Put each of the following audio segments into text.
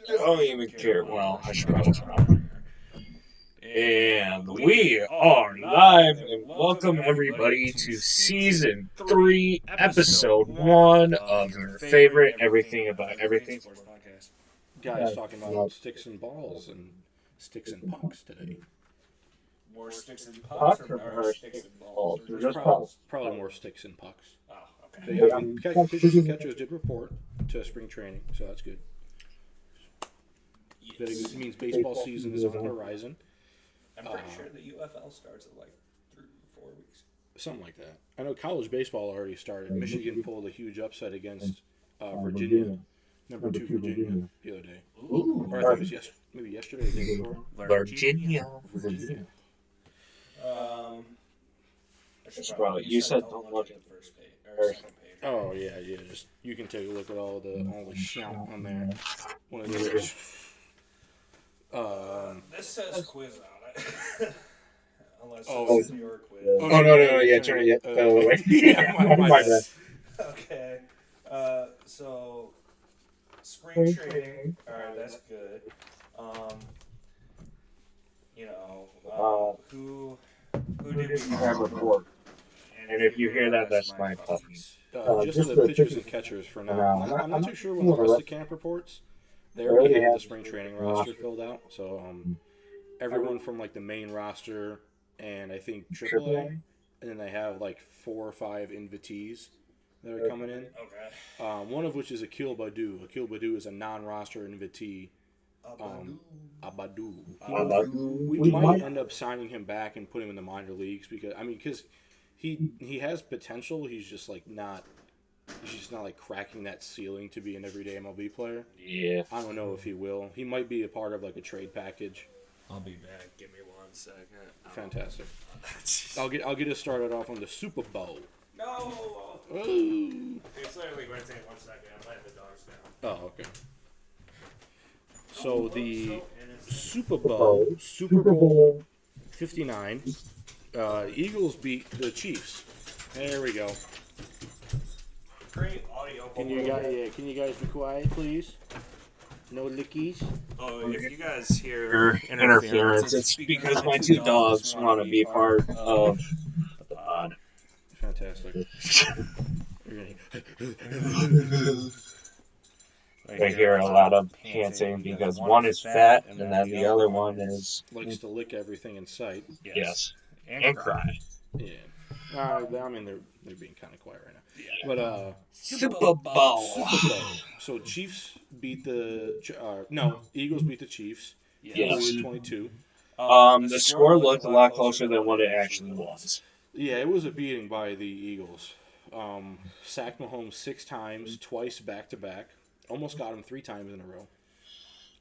don't even care. Well, I should probably turn off. And we are live, and welcome everybody to season 3, episode 1 of your favorite Everything About Everything Sports podcast. Guys talking about sticks and balls and sticks and pucks today. More sticks and pucks or sticks and balls? Or just Probably more sticks and pucks. Oh, okay. Pitchers and catchers did report to spring training, so that's good. Yes. But it means baseball season is on the horizon. I'm pretty sure the UFL starts in like 3 or 4 weeks. Something like that. I know college baseball already started. Michigan pulled a huge upset against Virginia. Number 2 Virginia the other day. Ooh. Or I think it was maybe yesterday or the day before. Virginia. You said don't look at the first page or second page. Oh yeah. Just you can take a look at all the shit on there. One of those. This says quiz on it. Unless it's your quiz. No, yeah, turn it, yeah. My bad. Okay. So, spring training. Alright, that's good. Who did we have report? And if you hear that, that's my puppy. Just the pitchers and catchers for now. I'm not too sure when the rest of camp reports. They already have the spring training roster filled out, so everyone from like the main roster and I think AAA, and then they have like 4 or 5 invitees that are coming in. Okay. One of which is Akil Badu. Akil Badu is a non-roster invitee. Abadu. We might end up signing him back and put him in the minor leagues because he has potential. He's just not like cracking that ceiling to be an everyday MLB player. Yeah. I don't know if he will. He might be a part of like a trade package. I'll be back. Give me 1 second. Fantastic. I'll get us started off on the Super Bowl. No. Ooh. It's literally going to take 1 second. I'm letting the dogs down. Oh, okay. So the Super Bowl 59. Eagles beat the Chiefs. There we go. Great audio. Can you guys be quiet, please? No lickies. Oh, if you guys hear Interference, it's because my 2 dogs want to be part of the pod. Fantastic. I hear a lot of panting because one is fat and then the other one likes to lick everything in sight. Yes. And cry. Yeah. I mean, they're being kind of quiet right now. Yeah. But Super Bowl. So Chiefs beat the Eagles beat the Chiefs. Yes. 22. The score looked a lot closer than what it actually was. Yeah, it was a beating by the Eagles. Sacked Mahomes 6 times, twice back to back. Almost got him 3 times in a row.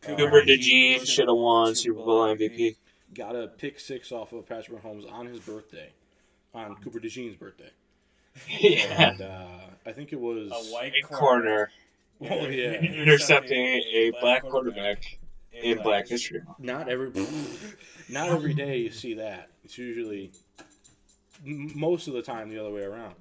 Cooper DeJean should have won Super Bowl MVP. Got a pick 6 off of Patrick Mahomes on his birthday, on Cooper DeJean's birthday. Yeah. And I think it was a white corner. Oh yeah, intercepting a black quarterback in Black History Month. Not every day you see that. It's usually most of the time the other way around.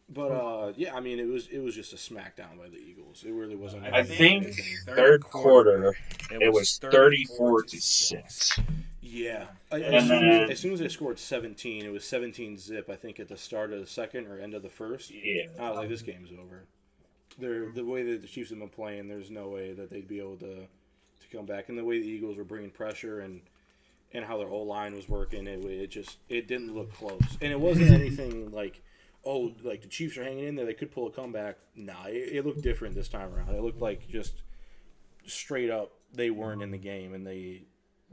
But yeah, I mean it was just a smackdown by the Eagles. It really wasn't. I think third quarter it was 34-6. Yeah. As soon as they scored 17, it was 17-zip. I think at the start of the second or end of the first. Yeah. I was like, this game's over. The way that the Chiefs have been playing, there's no way that they'd be able to come back. And the way the Eagles were bringing pressure and how their O-line was working, it didn't look close. And it wasn't anything like the Chiefs are hanging in there. They could pull a comeback. Nah, it looked different this time around. It looked like just straight up they weren't in the game and they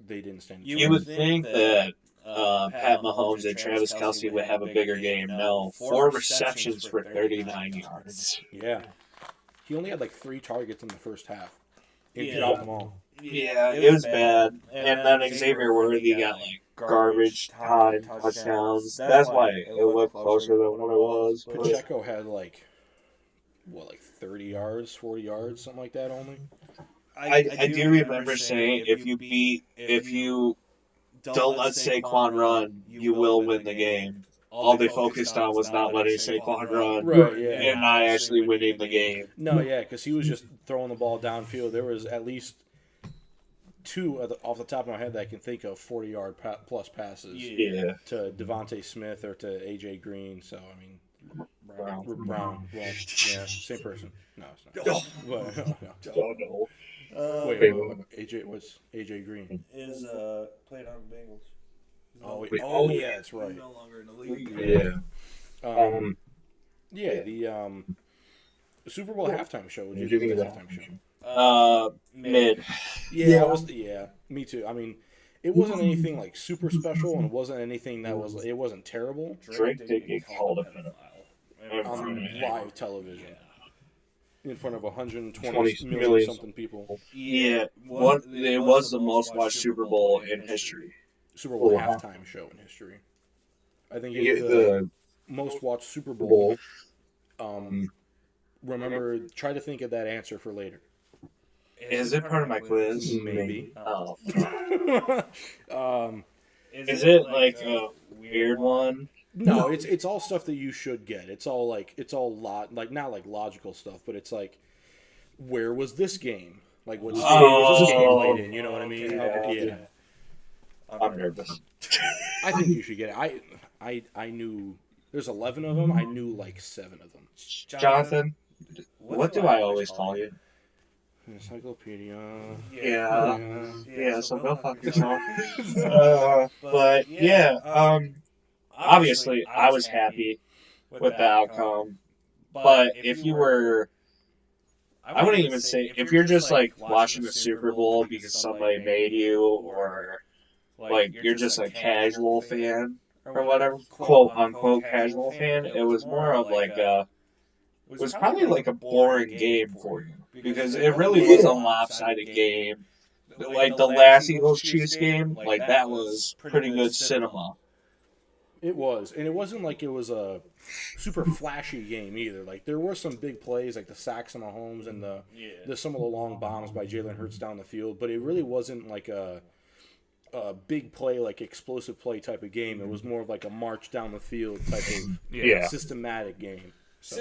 didn't stand. You would think that Pat Mahomes and Travis Kelce would have a bigger game. No, 4 receptions for 39 yards. Yeah. He only had like 3 targets in the first half. He dropped them all. Yeah, it was bad. And then Xavier Worthy got like garbage time touchdowns. That's why it looked closer than what it was. Pacheco had like 30 yards, 40 yards, something like that only. I do remember saying if you don't let Saquon run, you will win the game. all they focused on was not letting Saquon run, Right, yeah. and not actually winning the game. No, yeah, because he was just throwing the ball downfield. There was at least two off the top of my head that I can think of 40-yard plus passes to Devontae Smith or to A.J. Green. So, I mean, Brown. Well, yeah, same person. No, it's not. No. Wait, AJ was AJ Green. Is played on the Bengals. Yeah, that's right. He's no longer in the league. The Super Bowl halftime show. What did you think of the halftime show? Mid. Yeah, me too. I mean, it wasn't anything like super special, and it wasn't anything that was. It wasn't terrible. Drake did get called a pedophile on live television. In front of 120 million something people. Yeah, it was the most watched Super Bowl in history. Super Bowl halftime show in history. I think it's the most watched Super Bowl. Remember, try to think of that answer for later. Is it part of my quiz? Maybe. Oh. Is it like a weird one? No, it's all stuff that you should get. It's all not like logical stuff, but it's like, where was this game? Like, what state was this game played in? You know what I mean? Yeah. I'm nervous. I think you should get it. I knew there's 11 of them. I knew like 7 of them. Jonathan, what do I always call you? Encyclopedia. Yeah. So go fuck yourself. But yeah. Obviously, I was happy with the outcome. But if you were, I wouldn't even say, if you're just like watching the Super Bowl because somebody made you, or like you're just a casual fan or whatever, quote unquote casual fan, it was more of like it was probably like a boring game for you because it really was a lopsided game. Like the last Eagles-Chiefs game, like that was pretty good cinema. It was, and it wasn't like it was a super flashy game either. Like there were some big plays, like the sacks on Mahomes and the some of the long bombs by Jalen Hurts down the field, but it really wasn't like a big play, like explosive play type of game. It was more of like a march down the field type of systematic game. So.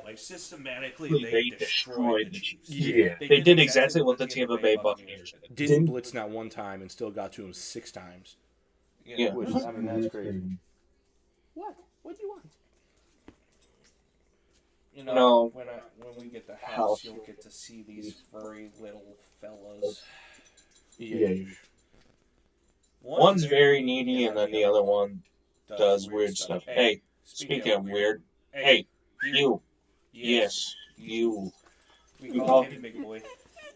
Like systematically they destroyed the Chiefs. Yeah, they did exactly what the Tampa Bay Buccaneers did. Didn't blitz not one time and still got to him 6 times. Yeah. Which, I mean, that's crazy. What? What do you want? You know, when we get the house, you'll get to see these furry little fellas. Yeah. One's very needy, and then the other one does weird stuff. Hey, speaking of weird, hey, you. Yes, you. We call him Big Boy.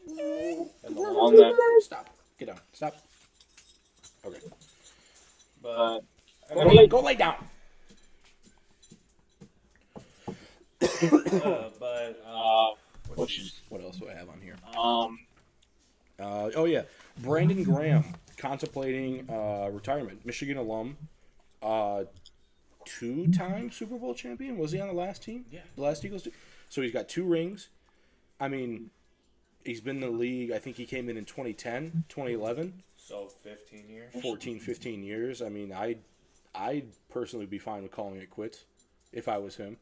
And the one that... Stop. Get down. Stop. Okay. But go lay down. What else do I have on here? Brandon Graham contemplating retirement. Michigan alum, 2-time Super Bowl champion. Was he on the last team? Yeah, the last Eagles team. So he's got 2 rings. I mean, he's been in the league. I think he came in 2010, 2011. So 15 years. 14, 15 years. I mean, I'd personally be fine with calling it quits if I was him.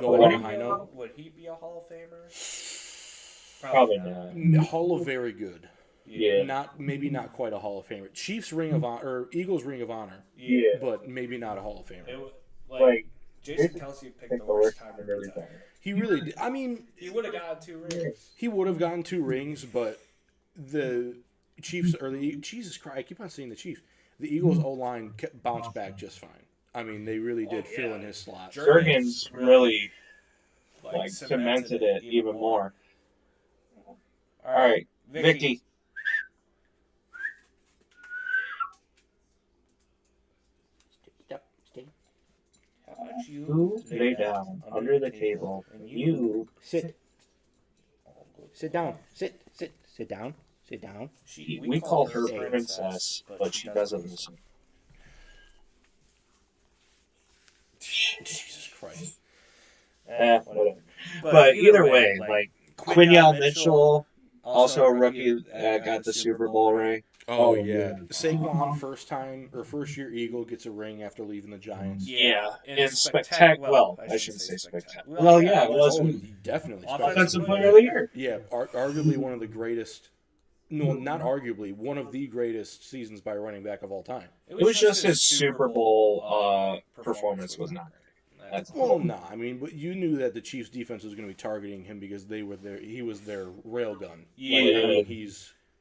Go on a high note. Would he be a Hall of Famer? Probably not. Hall of Very Good. Yeah. Maybe not quite a Hall of Famer. Chiefs Ring of Honor or Eagles Ring of Honor. Yeah. But maybe not a Hall of Famer. Like Jason Kelsey picked the worst time to retire. He really did. I mean, he would have gotten 2 rings. He would have gotten 2 rings, but the Chiefs or Jesus Christ, I keep on saying the Chiefs. The Eagles O-line bounced back just fine. I mean, they really did fill in his slot. Jurgens really cemented it even more. All right, Vicky. How about you lay down under the table and you sit down. Sit down. Sit down. We call her princess, but she doesn't listen. Jesus Christ. Whatever. But either way, like Quiniel Mitchell, also a rookie that got the Super Bowl ring. Oh yeah, Saquon first year Eagle gets a ring after leaving the Giants. Yeah, in spectacular. Well, I shouldn't say spectacular. Well, yeah, it was Definitely offensive player of the year. Yeah, arguably one of the greatest. No, not arguably one of the greatest seasons by a running back of all time. It was just his Super Bowl performance was not great. Well, no, I mean, but you knew that the Chiefs' defense was going to be targeting him because they were there. He was their railgun. Yeah, like, I mean,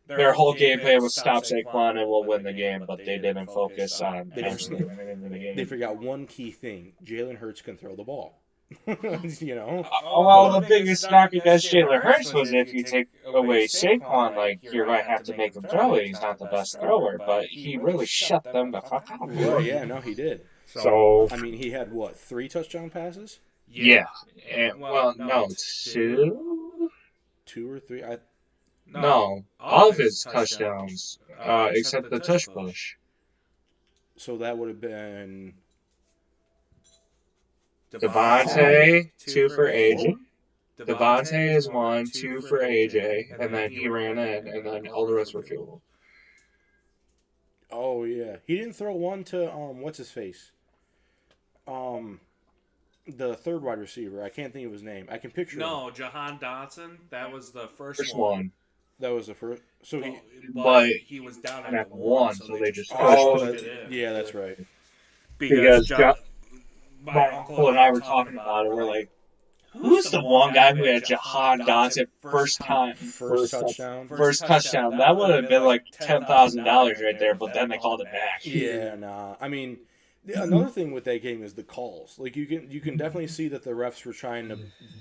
their whole game plan was stop Saquon and we'll win the game, but they didn't focus on actually winning the game. They forgot one key thing: Jalen Hurts can throw the ball. You know. Well, the biggest knock against Jalen Hurts was if you take away Saquon, like you're going to have to make him throw it. He's not the best thrower, but he really shut them the fuck out. Yeah, no, he did. So I mean, he had what, 3 touchdown passes? Yeah. And, well, no, 2? 2 or 3? No, all of his touchdowns, except the tush push. So that would have been Devontae, 2 for AJ. Devontae is 1, 2 for AJ, and then he ran in, and then all the rest were field goal. Oh yeah, he didn't throw one to what's his face? The third wide receiver. I can't think of his name. I can picture. No, Jahan Dotson. That was the first one. That was the first. So but he was down at 1, so they just pushed it. Yeah, that's right. Because my uncle and I were talking about it. We're like, who's the one guy who had Jahan Dotson first touchdown? First touchdown. That would have been like $10,000 right there, but then they called it back. Yeah, nah. I mean, another thing with that game is the calls. Like you can definitely see that the refs were trying to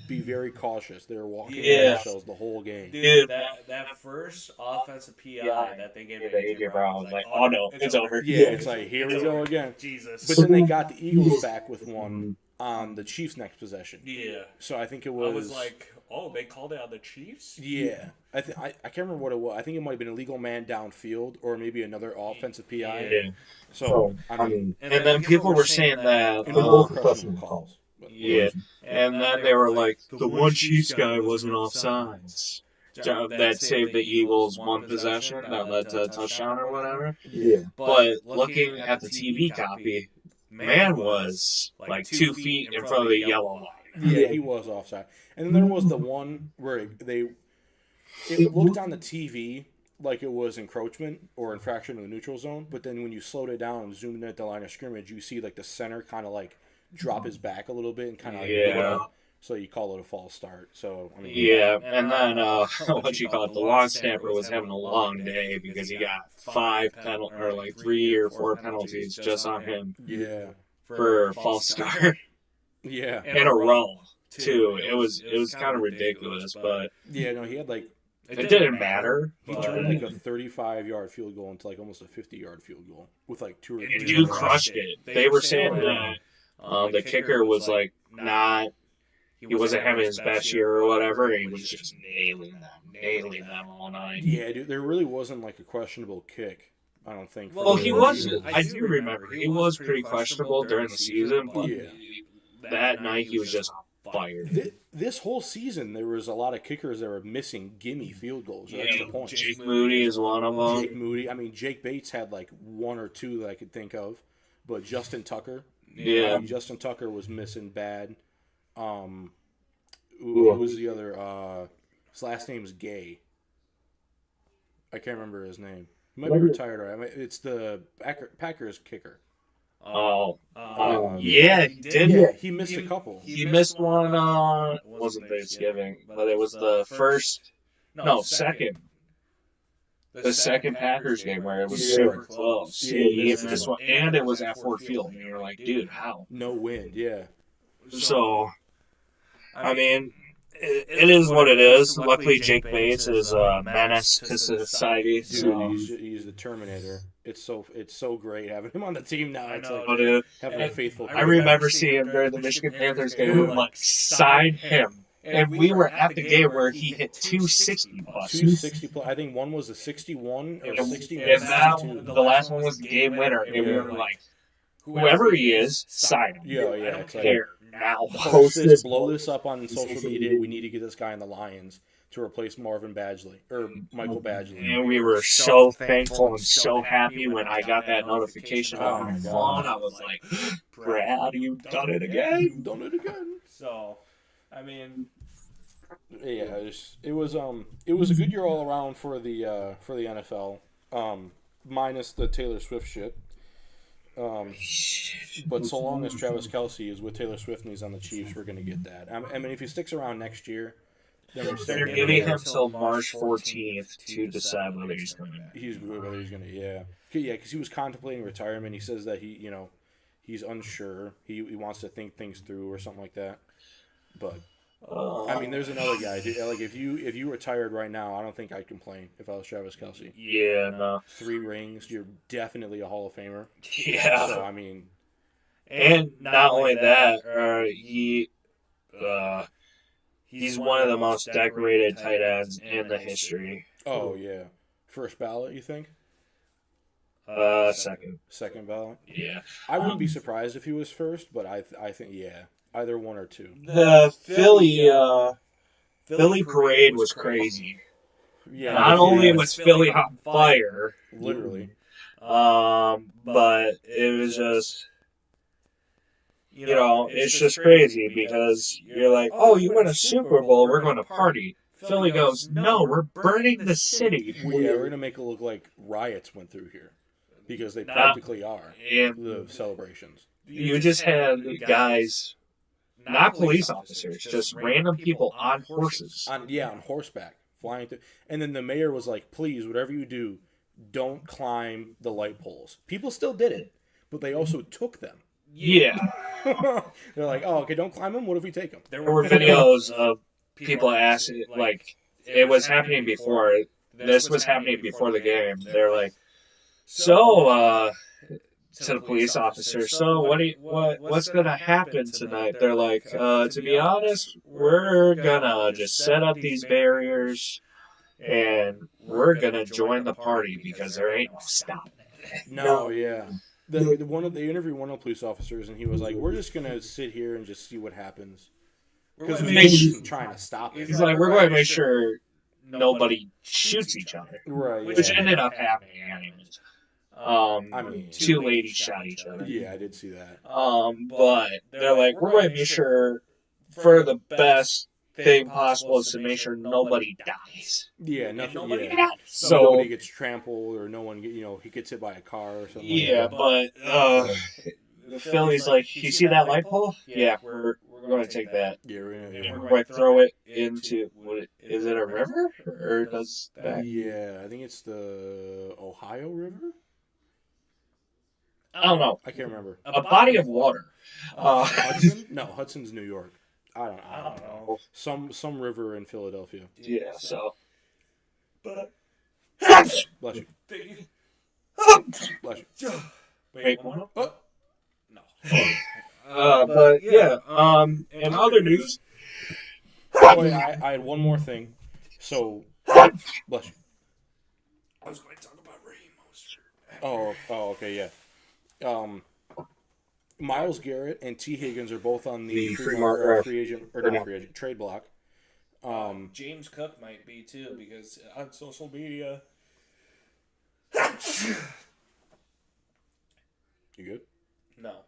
be very cautious. They were walking themselves the whole game. Dude, that first offensive PI that they gave to AJ Brown was like, oh no, it's over. Yeah, it's like, here we go again. Jesus. But then they got the Eagles back with one on the Chiefs' next possession. Yeah. So I think it was. I was like, oh, they called it on the Chiefs? Yeah. I can't remember what it was. I think it might have been a legal man downfield or maybe another offensive PI. Yeah. So I mean, and then people were saying that both questionable calls. Yeah. And then they were like, the one Chiefs guy wasn't offsides. That saved the Eagles one possession that led to a touchdown or whatever. Yeah. But looking at the TV copy, man was like 2 feet in front of the yellow line. Yeah, he was offside. And then there was the one where it looked on the TV like it was encroachment or infraction of the neutral zone, but then when you slowed it down and zoomed in at the line of scrimmage, you see like the center kind of like drop his back a little bit and kind of so you call it a false start. So I mean, and then what you call it, the long snapper was having a long day because he got 3 or 4 penalties just on him. Yeah, for false start. Yeah, in a row too. It was kind of ridiculous, but yeah, no, he had like. It didn't matter. He turned like a 35-yard field goal into like almost a 50-yard field goal with like 2 or 3. Dude crushed it. They were saying that the kicker was like not. He wasn't having his best year or whatever. He was just nailing them all night. Yeah, dude, there really wasn't like a questionable kick. I don't think. Well, he was. I do remember he was pretty questionable during the season, but that night he was just fired. This whole season, there was a lot of kickers that were missing gimme field goals or extra points. Jake Moody is one of them. Jake Moody. I mean, Jake Bates had like 1 or 2 that I could think of, but Justin Tucker. Yeah, Justin Tucker was missing bad. Who was the other? His last name's Gay. I can't remember his name. He might be retired. Right? I mean, it's the Packers kicker. Yeah, he did. Yeah, he missed a couple. He missed one on wasn't Thanksgiving, but it was the second. The second Packers game where it was super close. Yeah, he missed one, and it was at Ford Field, and you were like, dude, how? No wind, yeah. So, I mean, it is what it is. Luckily, Jake Bates is a menace to society. Dude, he's the Terminator. It's so great having him on the team now. It's having a faithful. I remember seeing him during the Michigan Panthers game. We like signed him, and we were at the game where he hit 260 plus. 260 plus. I think one was a 61 or 61. And the last one was the game winner, and we were like, whoever he is, sign him. Yeah, I yeah. don't It's like, care. Now post this, blow this up on social media. We need to get this guy in the Lions to replace Marvin Badgley or Michael Badgley. And we were so thankful and so happy when I got that notification on my phone. I was like, Brad, you've done it again. You've done it again. So, I mean, yeah, it was a good year all around for the NFL, minus the Taylor Swift shit. But so long as Travis Kelce is with Taylor Swift and he's on the Chiefs, we're gonna get that. I mean, if he sticks around next year, then They're giving him till March 14th to decide whether he's going to. Because he was contemplating retirement. He says that he's unsure. He wants to think things through or something like that. But I mean, there's another guy. Dude, like if you retired right now, I don't think I'd complain if I was Travis Kelce. Yeah, no. 3 rings, you're definitely a Hall of Famer. Yeah. So I mean, and not only that, he's one of the most decorated tight ends in the history. Oh yeah, first ballot, you think? Second ballot. Yeah. I wouldn't be surprised if he was first, but I think either 1 or 2. The Philly parade was crazy. Yeah. Not only was Philly on fire, literally, but it was just, it's just crazy because you're like, oh, you win a Super Bowl, we're going to party. Philly goes, no, we're burning the city. We're going to make it look like riots went through here because they practically are, the celebrations. You just had guys, not police officers, just random people on horses. On horseback, flying through. And then the mayor was like, please, whatever you do, don't climb the light poles. People still did it, but they also took them. Yeah. They're like, oh, okay, don't climb them. What if we take them? There were videos of people asking, like, it was happening before. This was happening before the game. They're like, so, to the police officer, so what's gonna happen tonight? They're like, to be honest, we're gonna just set up these barriers and we're gonna join the party because there ain't no stopping it. No, yeah. They interviewed one of the police officers and he was like, we're just gonna sit here and just see what happens because we're trying to stop it. He's like, we're going to make sure nobody shoots each other, right? Which ended up happening anyways. I mean, 2 ladies shot each other. Yeah, I did see that. But they're like, we're going to be sure for the best thing possible is to make sure nobody dies. Yeah, nothing. Nobody dies. So nobody gets trampled or no one he gets hit by a car or something. Yeah, like that. but the Philly's like, you see that light pole? Yeah, we're going to take that. Yeah, we're going to throw it into is it a river or does that? Yeah, I think it's the Ohio River. I don't know. I can't remember. A body of water. Hudson? No, Hudson's New York. I don't know. Some river in Philadelphia. Yeah, so. But. Bless you. Bless you. Wait, one? Oh. No. But yeah. In other news. I had one more thing. So. Bless you. I was going to talk about Raheem Mostert. Oh, okay, yeah. Myles Garrett and T. Higgins are both on the trade block. James Cook might be too because on social media. You good? No.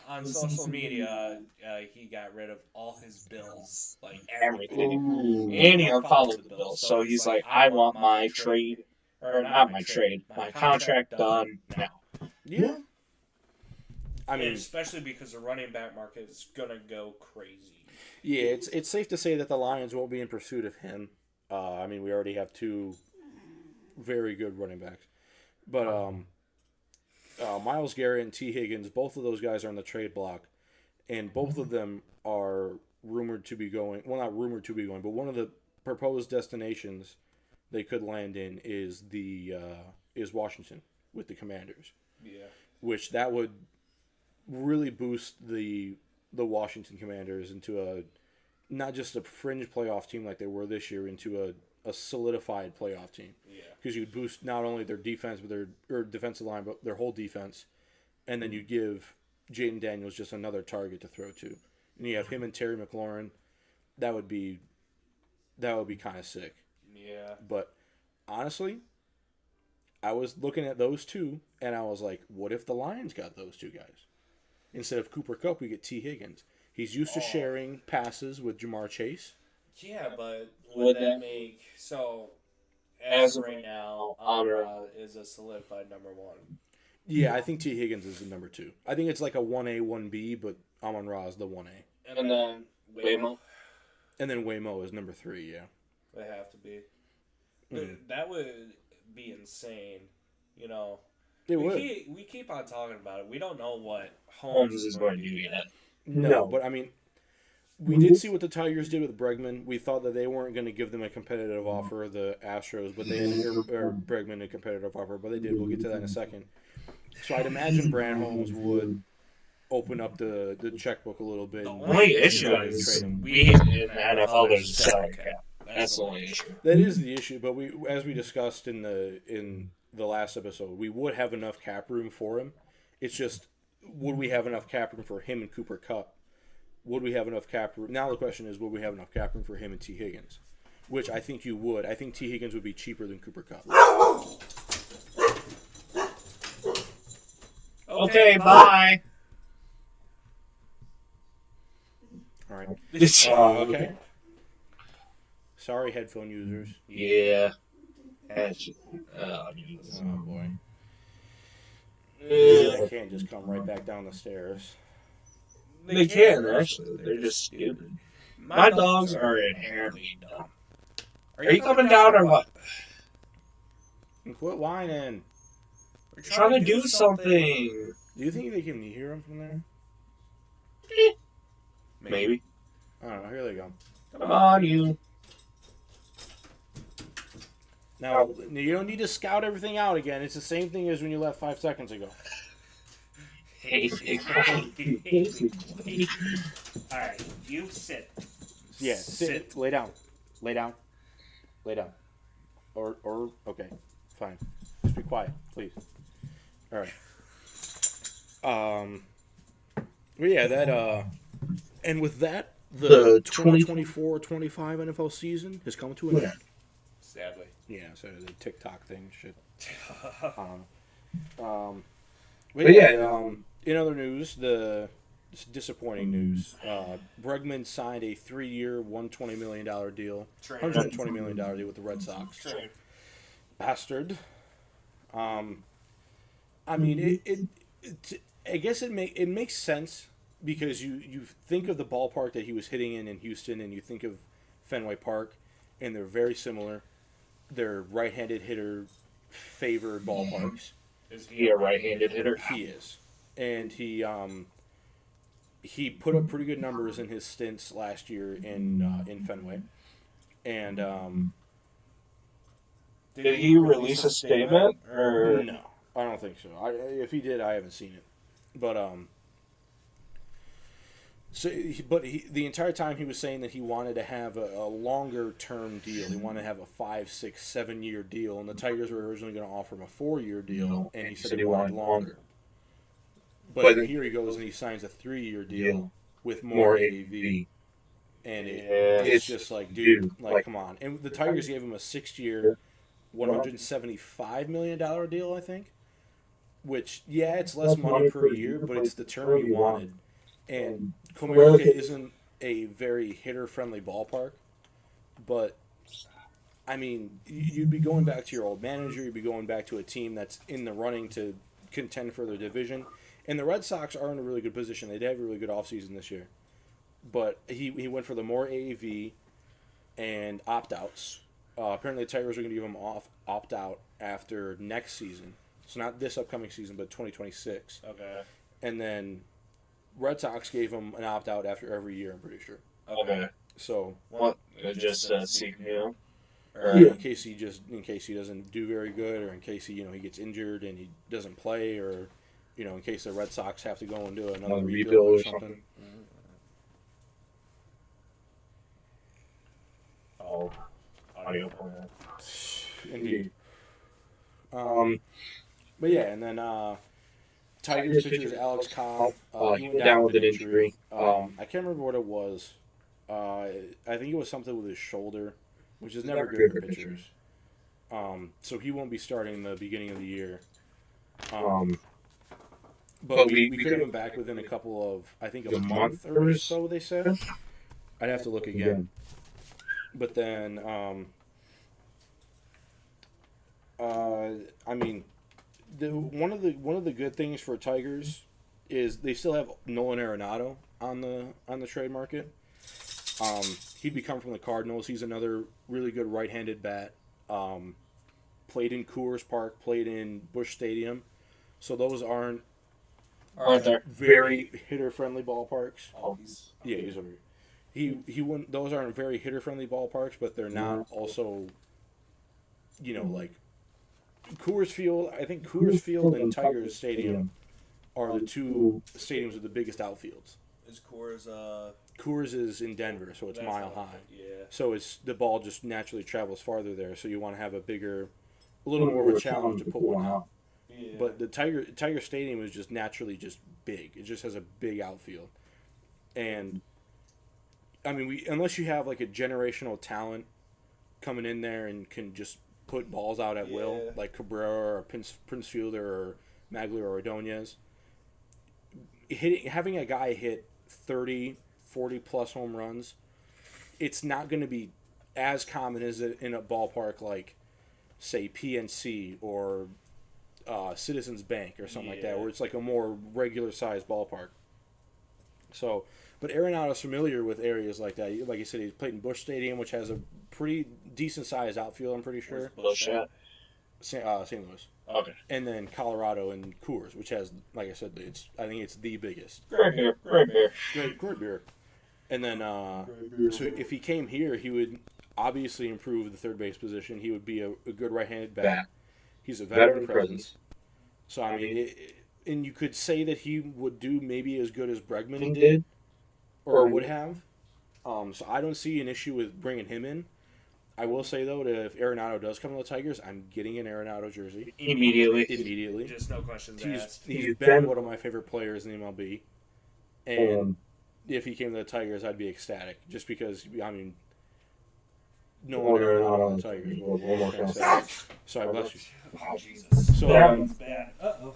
On social media, he got rid of all his bills, like everything. And he unfollowed the bills. So he's like, I want my trade, or not my trade, my contract done now. Yeah. I mean, especially because the running back market is gonna go crazy. Yeah, it's safe to say that the Lions won't be in pursuit of him. I mean, we already have 2 very good running backs, but Myles Garrett and T. Higgins, both of those guys are on the trade block, and both of them are rumored to be going. Well, not rumored to be going, but one of the proposed destinations they could land in is Washington with the Commanders. Yeah, which that would really boost the Washington Commanders into not just a fringe playoff team like they were this year, into a solidified playoff team. Yeah, because you'd boost not only their defense but their defensive line, but their whole defense, and then you give Jaden Daniels just another target to throw to, and you have him and Terry McLaurin. That would be kind of sick. Yeah. But honestly, I was looking at those two, and I was like, what if the Lions got those two guys? Instead of Cooper Kupp, we get T. Higgins. He's used to sharing passes with Jamar Chase. Yeah, but would that make so? As of right now, Amon is a solidified number one. Yeah, I think T. Higgins is the number 2. I think it's like a 1A, 1B, but Amon-Ra is the 1A. And then Waymo. And then Waymo is number 3, yeah. They have to be. That would be insane, you know. It would. We keep on talking about it. We don't know what Holmes is going to do yet. No, but I mean, we did see what the Tigers did with Bregman. We thought that they weren't going to give them a competitive offer, the Astros, but they or Bregman a competitive offer, but they did. We'll get to that in a second. So I'd imagine Brand Holmes would open up the checkbook a little bit. The only issue is we in the NFL there's a salary cap. That's the only issue. That is the issue, but as we discussed in the last episode, we would have enough cap room for him. It's just, would we have enough cap room for him and Cooper Kupp? Would we have enough cap room? Now the question is, would we have enough cap room for him and T. Higgins? Which I think you would. I think T. Higgins would be cheaper than Cooper Kupp. Okay, bye. All right. Okay. Sorry, headphone users. Yeah. Oh boy. Yeah. They can't just come right back down the stairs. They can, actually. They're just stupid. My dogs are inherently dumb. Are you coming down or what? Quit whining. We're trying to do something. Do you think they can hear them from there? Maybe. I don't know. Here they go. Come on, you. Now, you don't need to scout everything out again. It's the same thing as when you left 5 seconds ago. Alright, you sit. Yeah, sit. Lay down. Lay down. Lay down. Or okay, fine. Just be quiet, please. All right. Well, yeah, that and with that, the 2024-25 NFL season has come to an end. Sadly. Yeah, so the TikTok thing, shit. In other news, it's disappointing news. Bregman signed a 3-year, $120 million deal, $120 million deal with the Red Sox. Trade. Bastard. I mean, I guess it makes sense because you think of the ballpark that he was hitting in Houston, and you think of Fenway Park, and they're very similar. They're right-handed hitter favored ballparks. Is he a right-handed hitter? He is, and he put up pretty good numbers in his stints last year in Fenway, and did he release a statement or no? I don't think so. If he did, I haven't seen it, but the entire time he was saying that he wanted to have a longer term deal. He wanted to have a 5, 6, 7 year deal, and the Tigers were originally going to offer him a 4-year deal, and he said he wanted longer. But here he goes and he signs a 3-year deal with more AAV, and it's just like, dude, like come on. And the Tigers gave him a 6-year, $175 million deal, I think. Which, yeah, it's less money per year, but it's the term you wanted. And Comerica isn't a very hitter-friendly ballpark, but, I mean, you'd be going back to your old manager, you'd be going back to a team that's in the running to contend for their division, and the Red Sox are in a really good position. They did have a really good offseason this year, but he went for the more AAV and opt-outs. Apparently the Tigers are going to give him opt-out after next season, so not this upcoming season, but 2026. Okay. And then Red Sox gave him an opt-out after every year, I'm pretty sure. okay? So What? Just see, or in case he doesn't do very good, or in case he gets injured and he doesn't play, or in case the Red Sox have to go and do another rebuild or something. Oh, audio plan. Indeed. But yeah, and then Tigers pitcher is Alex Cobb. He went down with an injury. I can't remember what it was. I think it was something with his shoulder, which is never good for pitchers. So he won't be starting the beginning of the year. But we could have him back within a couple of, I think, a month or so, they said. I'd have to look again. But then, I mean, one of the good things for Tigers is they still have Nolan Arenado on the trade market. He'd be coming from the Cardinals. He's another really good right-handed bat. Played in Coors Park, played in Busch Stadium. So those aren't very hitter-friendly ballparks. Oh, yeah, he's over here. He wouldn't. Those aren't very hitter-friendly ballparks, but they're not also, like Coors Field. I think Coors Field and Tigers Stadium are the two stadiums with the biggest outfields. Is Coors? Coors is in Denver, so it's mile high. Yeah. So it's the ball just naturally travels farther there. So you want to have a little more of a challenge to put one out. Yeah. But the Tiger Stadium is just naturally just big. It just has a big outfield, and I mean, unless you have like a generational talent coming in there and can just put balls out at will, like Cabrera or Prince Fielder or Maglia or Ordonez, having a guy hit 30, 40 plus home runs, it's not going to be as common as in a ballpark like, say, PNC or Citizens Bank or something like that, where it's like a more regular sized ballpark. So, but Arenado's familiar with areas like that. Like you said, he's played in Busch Stadium, which has a pretty decent sized outfield, I'm pretty sure. Busch at? St. Louis. Okay. And then Colorado and Coors, which has, like I said, I think it's the biggest. Great beer. Great beer. And then, so if he came here, he would obviously improve the third base position. He would be a good right-handed bat. He's a veteran presence. So, I mean, and you could say that he would do maybe as good as Bregman did or would have. So I don't see an issue with bringing him in. I will say, though, that if Arenado does come to the Tigers, I'm getting an Arenado jersey. Immediately. Just no questions asked. He's been one of my favorite players in the MLB. And if he came to the Tigers, I'd be ecstatic. Just because, I mean, no one Arenado on the Tigers. One more time. Sorry, bless you. Oh, Jesus. So, That's bad. Uh-oh.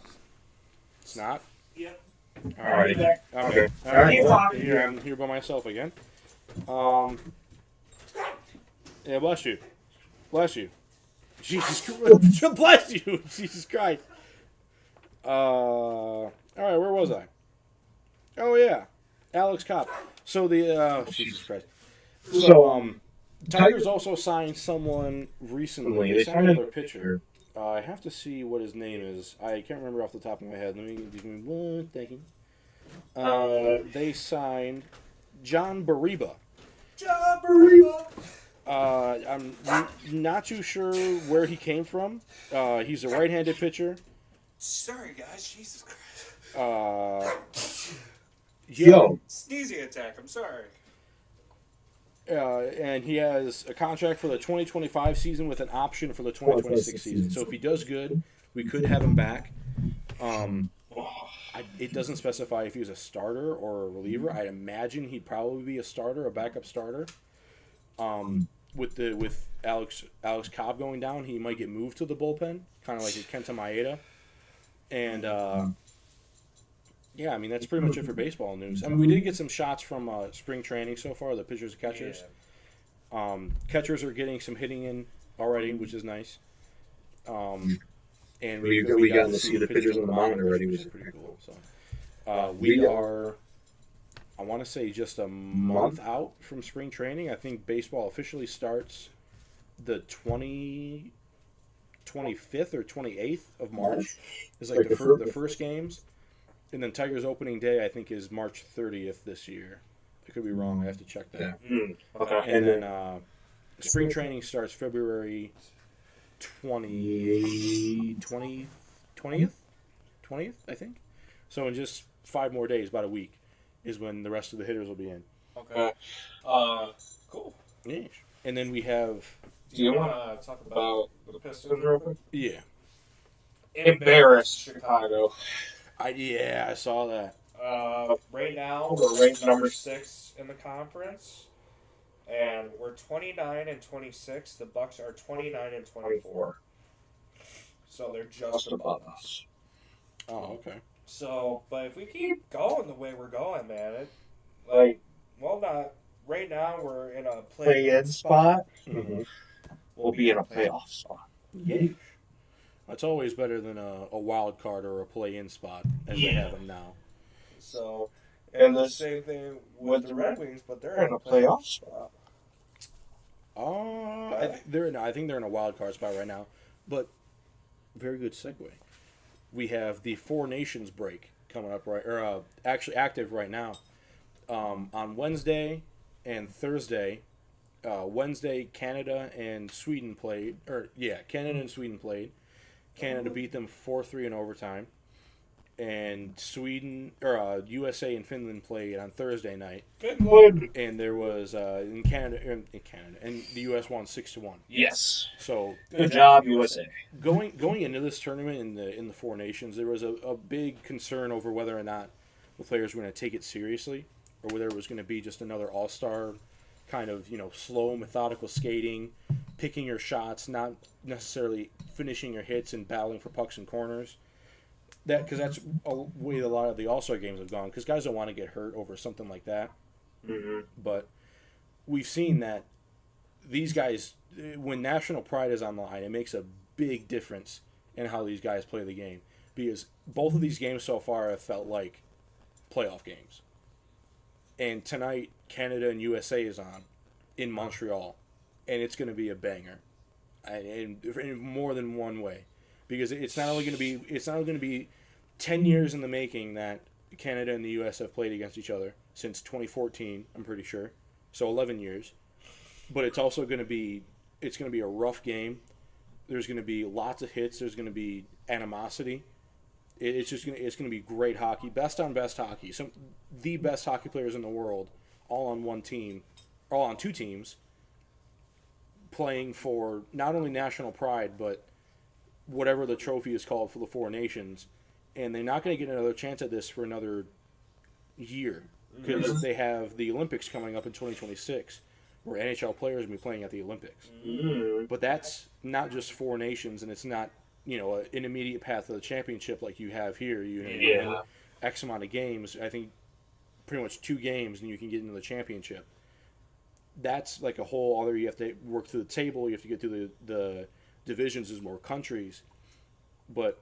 It's not? Yep. Alrighty. Okay. Alright. Here, I'm here by myself again. Yeah, bless you. Bless you. Jesus Christ. Bless you. Jesus Christ. Alright, where was I? Oh, yeah. Alex Cobb. So Jesus Christ. So, Tigers also signed someone recently. They signed another pitcher. I have to see what his name is. I can't remember off the top of my head. Let me give me one second. They signed John Bariba. John Bariba. I'm not too sure where he came from. He's a right-handed pitcher. Sorry, guys. Jesus Christ. Sneezing attack. I'm sorry. And he has a contract for the 2025 season with an option for the 2026 season. So if he does good, we could have him back. It doesn't specify if he was a starter or a reliever. I'd imagine he'd probably be a starter, a backup starter. With Alex Cobb going down, he might get moved to the bullpen, kind of like a Kenta Maeda. And yeah, I mean, that's pretty much it for baseball news. I mean, we did get some shots from spring training so far, the pitchers and catchers. Yeah. Catchers are getting some hitting in already, which is nice. And we got to see the pitchers on the mound already, which is pretty cool. So we are, I want to say, just a month out from spring training. I think baseball officially starts the 25th or 28th of March. It's like the first games. And then Tigers opening day, I think, is March 30th this year. I could be wrong. I have to check that. Okay. And then spring training starts February 20th, I think. So in just 5 more days, about a week, is when the rest of the hitters will be in. Okay. Cool. Yeah. And then we have... Do you want to talk about the Pistons real quick? Yeah. Embarrassed Chicago. I saw that. Right now, we're ranked number 6 in the conference, and we're 29 and 26. The Bucks are 29 and 24, so they're just above us. Oh, okay. So, but if we keep going the way we're going, man, like, well, not right now. We're in a play-in spot. Mm-hmm. We'll be in a playoff spot. Yeah. That's always better than a wild card or a play-in spot as they have them now. So, and the same thing with the Red Wings, but they're in a playoff spot. I think they're in a wild card spot right now. But very good segue. We have the Four Nations break coming up actually active right now. On Wednesday and Thursday, Wednesday Canada and Sweden played. Canada and Sweden played. Canada beat them 4-3 in overtime, and USA and Finland played on Thursday night. Good. And there was in Canada, and the US won 6-1. Yes. So good job, USA. Going into this tournament in the Four Nations, there was a big concern over whether or not the players were going to take it seriously, or whether it was going to be just another all-star kind of slow, methodical skating, picking your shots, not necessarily finishing your hits and battling for pucks and corners. Because that's a way a lot of the all-star games have gone. Because guys don't want to get hurt over something like that. Mm-hmm. But we've seen that these guys, when national pride is on the line, it makes a big difference in how these guys play the game. Because both of these games so far have felt like playoff games. And tonight, Canada and USA is on in Montreal, and it's going to be a banger, and in more than one way, because it's not only going to be 10 years in the making that Canada and the US have played against each other since 2014. I'm pretty sure, so 11 years, but it's also going to be a rough game. There's going to be lots of hits. There's going to be animosity. It's going to be great hockey, best on best hockey. The best hockey players in the world, all on one team, all on two teams, playing for not only national pride but whatever the trophy is called for the Four Nations, and they're not going to get another chance at this for another year because they have the Olympics coming up in 2026, where NHL players will be playing at the Olympics. Mm-hmm. But that's not just Four Nations, and it's not an immediate path to the championship like you have here. You have X amount of games. I think pretty much 2 games, and you can get into the championship. That's like a whole other. You have to work through the table. You have to get through the divisions. There's more countries, but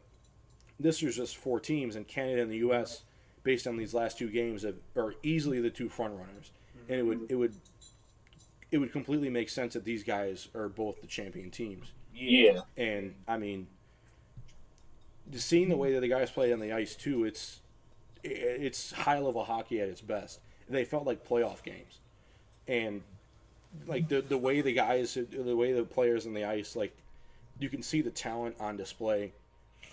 this is just 4 teams, and Canada and the U.S. based on these last 2 games are easily the 2 front runners, and it would completely make sense that these guys are both the champion teams. Yeah, and I mean, just seeing the way that the guys play on the ice too, it's high level hockey at its best. They felt like playoff games, and like the way the players on the ice, like you can see the talent on display.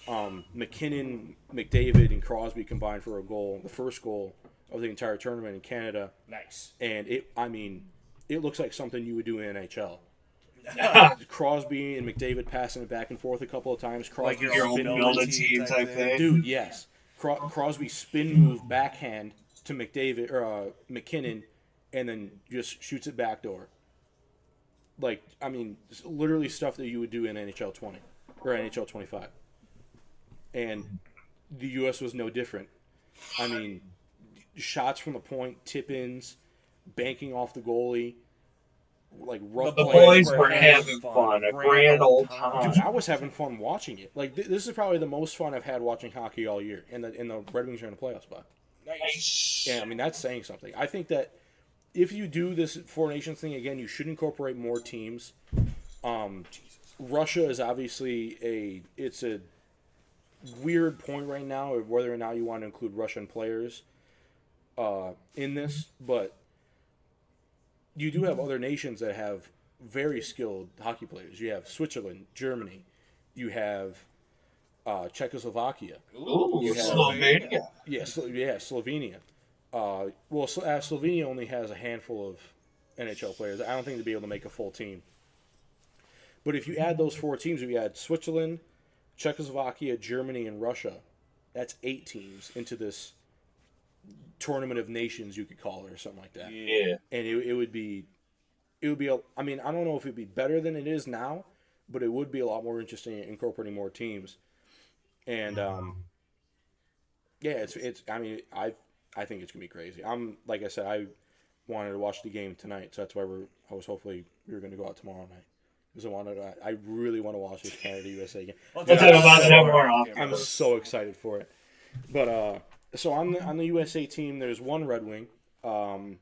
McKinnon, McDavid, and Crosby combined for a goal, the first goal of the entire tournament in Canada. Nice. And it looks like something you would do in NHL. Crosby and McDavid passing it back and forth a couple of times. Crosby like your own building team type thing. Dude, yes. Crosby spin move backhand to McDavid or McKinnon, and then just shoots it backdoor. Like, I mean, literally stuff that you would do in NHL 20 or NHL 25. And the U.S. was no different. I mean, shots from the point, tip-ins, banking off the goalie, like rough The plays. boys were having fun, a grand old time. Dude, I was having fun watching it. Like this is probably the most fun I've had watching hockey all year. And the Red Wings are in a playoff spot. Nice. Yeah, I mean that's saying something. I think that if you do this Four Nations thing again, you should incorporate more teams. Russia is obviously it's a weird point right now of whether or not you want to include Russian players in this, but you do have other nations that have very skilled hockey players. You have Switzerland, Germany. You have Czechoslovakia. Ooh, you have Slovenia. Slovenia. Slovenia only has a handful of NHL players. I don't think they'd be able to make a full team. But if you add those 4 teams, if you add Switzerland, Czechoslovakia, Germany, and Russia, That's 8 teams into this tournament of nations, you could call it, or something like that. Yeah. And it would be I mean, I don't know if it'd be better than it is now, but it would be a lot more interesting incorporating more teams. And yeah, it's. I mean, I think it's gonna be crazy. I'm like I said, I wanted to watch the game tonight, so that's why I was hopefully we were gonna go out tomorrow night because I really want to watch this Canada USA game. Well, We'll dude, talk about that more I'm often. so excited for it. But so on the USA team, there's one Red Wing, 2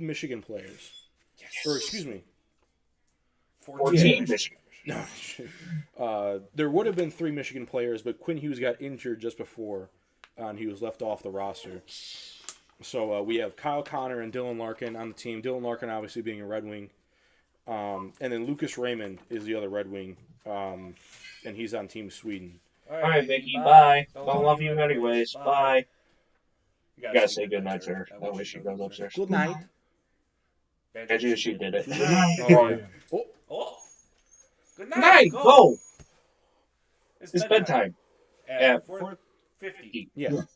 Michigan players, or excuse me, 14 Michigan. no, there would have been 3 Michigan players, but Quinn Hughes got injured just before, and he was left off the roster. So we have Kyle Connor and Dylan Larkin on the team. Dylan Larkin obviously being a Red Wing, and then Lucas Raymond is the other Red Wing, and he's on Team Sweden. All right, Vicky, bye. Don't love you anyways. Bye. You gotta say goodnight to her. That way she goes upstairs. Good night. Bet you she did it. Oh, yeah. Oh, Oh. Good Good night, go! It's bedtime. At At 4:50. yeah. It's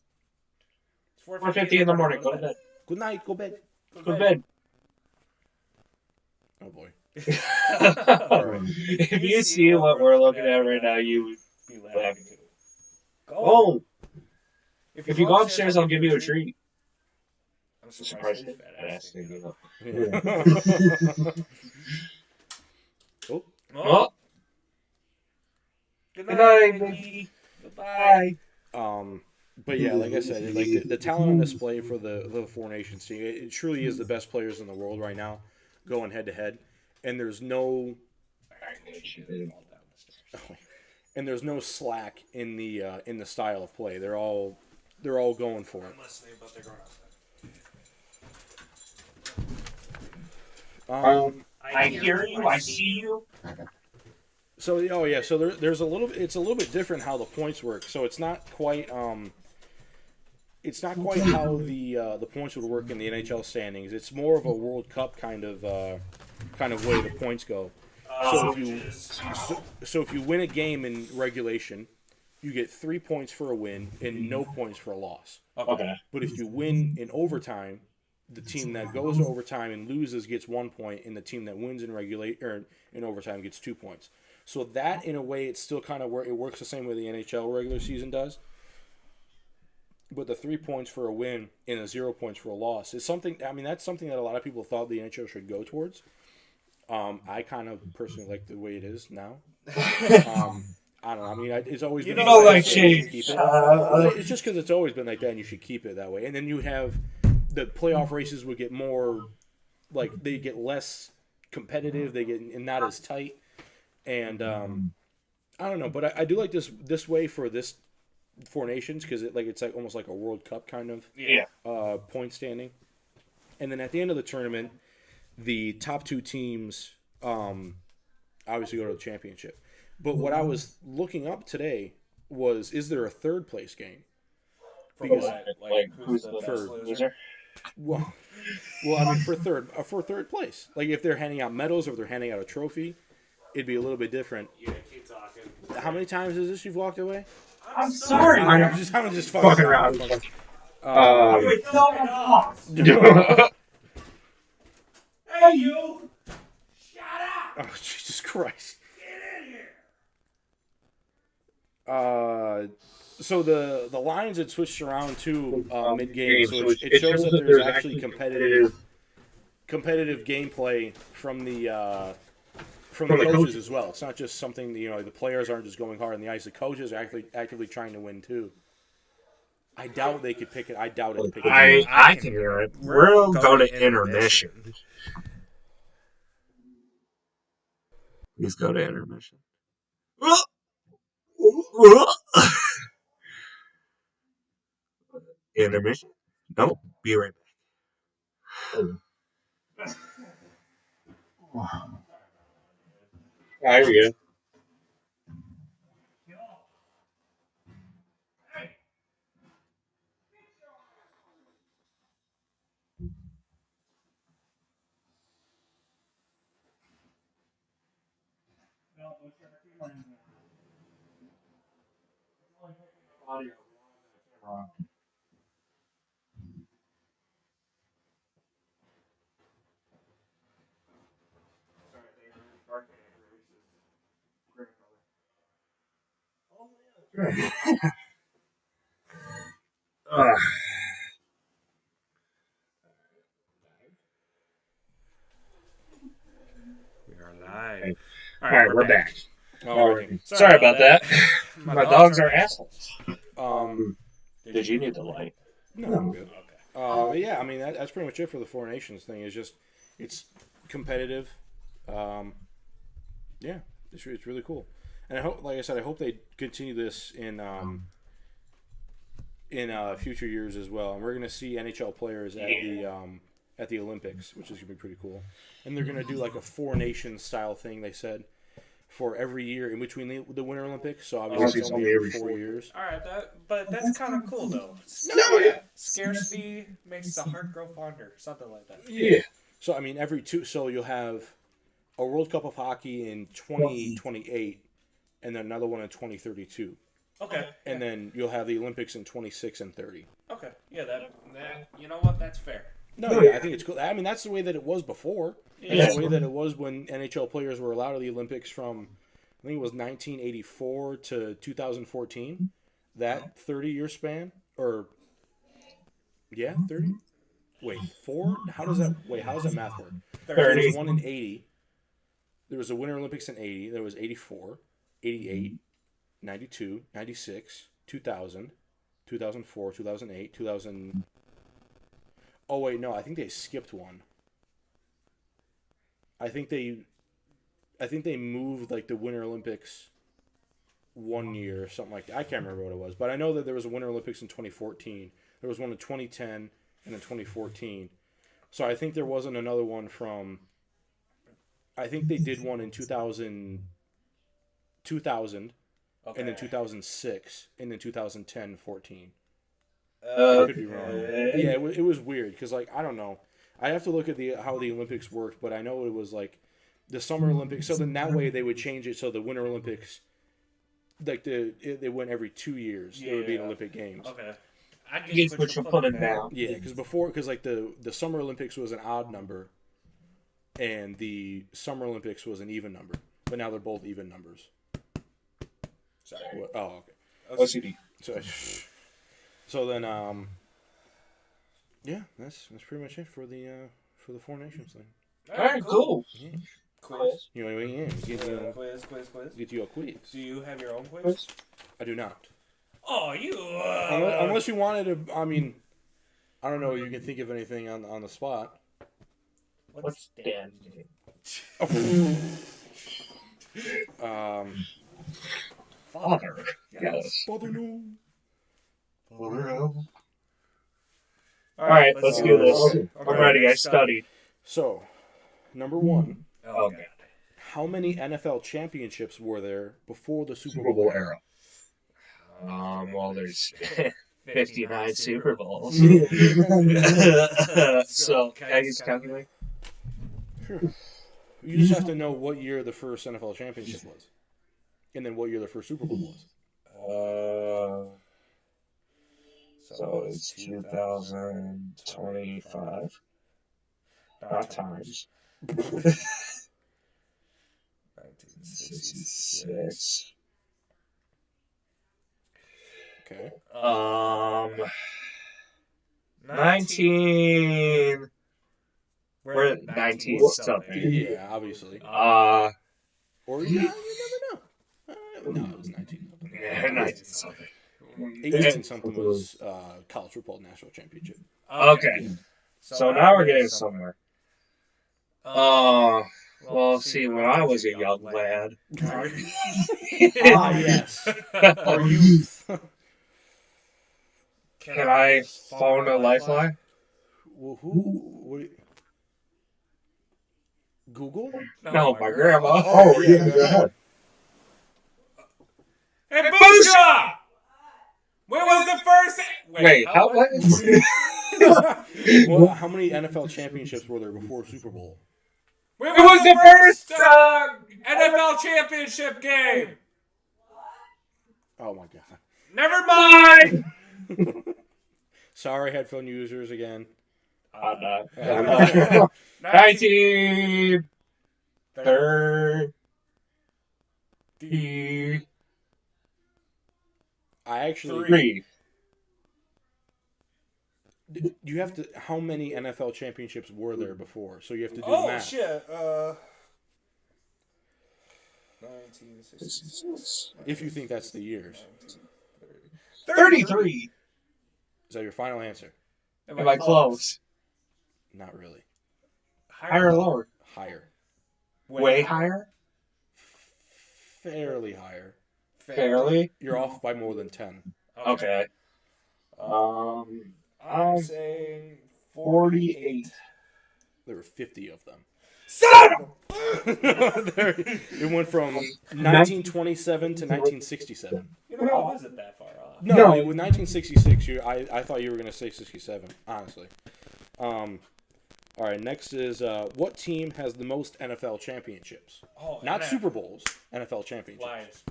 4:50 in the morning. Go to bed. Good night. Go bed. Go to bed. Oh boy. If you see what we're looking at right now, you would be laughing. too. Oh! If you go upstairs, I'll give you a treat. I'm Surprised surprised. it. Fat ass thing, you know. Oh. Oh, Good good night, night, Vicky. Vicky. Goodbye. Bye. But yeah, like I said, like the talent on display for the Four Nations team, it truly is the best players in the world right now, going head to head, and there's no slack in the style of play. They're all going for it. I'm listening, but they're going outside. I hear you. I see you. So there's a little. It's a little bit different how the points work. So it's not quite how the points would work in the NHL standings. It's more of a World Cup kind of way the points go. So if you win a game in regulation, you get 3 points for a win and no points for a loss. Okay. But if you win in overtime, the team that goes to overtime and loses gets 1 point, and the team that wins in overtime gets 2 points. So that, in a way, it's still kind of where it works the same way the NHL regular season does. But the 3 points for a win and the 0 points for a loss is something. I mean, that's something that a lot of people thought the NHL should go towards. I kind of personally like the way it is now. I don't know. I mean, it's always been. You don't like change. change. It's just because it's always been like that, and you should keep it that way. And then you have the playoff races would get more, like they get less competitive. They get not as tight, and I don't know. But I do like this way for this Four Nations because it's like almost like a World Cup kind of point standing. And then at the end of the tournament, the top 2 teams obviously go to the championship. But what I was looking up today was, is there a third place game? Because like who's the for loser? Well, I mean for third place. Like if they're handing out medals or if they're handing out a trophy, it'd be a little bit different. Yeah, keep talking. How many times is this you've walked away? I'm sorry. I'm just fucking around. Hey, you! Shut up! Oh, Jesus Christ. Get in here! So the lines had switched around to mid game, so it shows that there's actually competitive gameplay from the coaches as well. It's not just something the players aren't just going hard on the ice. The coaches are actively trying to win too. I doubt they could pick it. I doubt it. I can hear it. We'll go to intermission. Please go to intermission. Intermission? No, be right back. There you go. Audio. Uh, We are live. all right, we're back. Alrighty. Sorry about that. My dogs are assholes. Um, Did you need the light? no, I'm good. Okay. Yeah, I mean that's pretty much it for the Four Nations thing. Is just it's competitive. Yeah, it's really cool, and I hope, like I said, I hope they continue this in future years as well. And we're gonna see NHL players at the Olympics, which is gonna be pretty cool. And they're gonna do like a Four Nations style thing. They said for every year in between the Winter Olympics. So obviously it's only every 4 years. All right, but that's kind of cool though. No, yeah. Scarcity makes the heart grow fonder, something like that. Yeah. So I mean, every two. So you'll have a World Cup of Hockey in 2028, and then another one in 2032, Okay. and then you'll have the Olympics in 26 and 30. Okay. Yeah, that you know what? That's fair. No, yeah, I think it's cool. I mean, that's the way that it was before. That's Yeah. the way that it was when NHL players were allowed to the Olympics from, I think it was 1984 to 2014. That 30-year span, or 30. Wait, four? How does that math work? There was one in 80. There was a Winter Olympics in 80. There was 84, 88, 92, 96, 2000, 2004, 2008, 2000. Oh wait, no, I think they skipped one. I think they moved like the Winter Olympics 1 year or something like that. I can't remember what it was, but I know that there was a Winter Olympics in 2014. There was one in 2010 and then 2014. So I think there wasn't another one from. I think they did one in 2000, Okay. and then 2006, and then 2010, 14. I could be wrong. Yeah, it was weird because like I don't know. I have to look at how the Olympics worked, but I know it was like the Summer Olympics. So then that way they would change it so the Winter Olympics, like they went every 2 years. There would be an Olympic Games. Okay. I Get what you're putting down. Yeah, because like the Summer Olympics was an odd number, and the Summer Olympics was an even number. But now they're both even numbers. Sorry. Oh, okay. OCD. So then, yeah, that's pretty much it for the Four Nations thing. All right, cool. Yeah. Quiz. You know, Quiz. get you a quiz. Do you have your own quiz? I do not. Oh, you. Unless you wanted to, I mean, I don't know. You can think of anything on the spot. What's Dan's name? Father. Yes. Father, no. All right, let's do this. I'm ready. I studied. So, number one. Oh, God. How many NFL championships were there before the Super Super Bowl Bowl era? era. Well, there's 59 Super Bowls. So, can I use calculate? Sure. You just have to know what year the first NFL championship was, and then what year the first Super Bowl was. So it's 2025. Not times. 1966. Okay. 19. We're at 19 something. Yeah, obviously. Or Or you never know. No, it was 19 something. yeah, 19 something. 18 something was college football national championship. Okay. So now we're getting somewhere. Well, see, when I was a young lad. Yes. Our youth. Can I phone a lifeline? Well, Google? No, my grandma. Oh, yeah, go ahead. Hey, Boosha! When was the first... Wait, how what? Well, how many NFL championships were there before Super Bowl? When was the first NFL championship game? Oh my god. Never mind! Sorry, headphone users again. I'm not. 1930. 1933. I actually. Three. You have to. How many NFL championships were there before? So you have to do Oh math. shit. 1966. If you think that's the years. 33. Is that your final answer? Am I close? Not really. Higher or lower? Higher. Way higher? Fairly higher. Fairly? You're off by more than 10. Okay. I'm saying 48. There were 50 of them. Son of It went from 1927 to 1967. You know, I wasn't that far off. No, with 1966, I thought you were going to say 67, honestly. All right, next is what team has the most NFL championships? Oh, Not Super Bowls, NFL championships. Lions.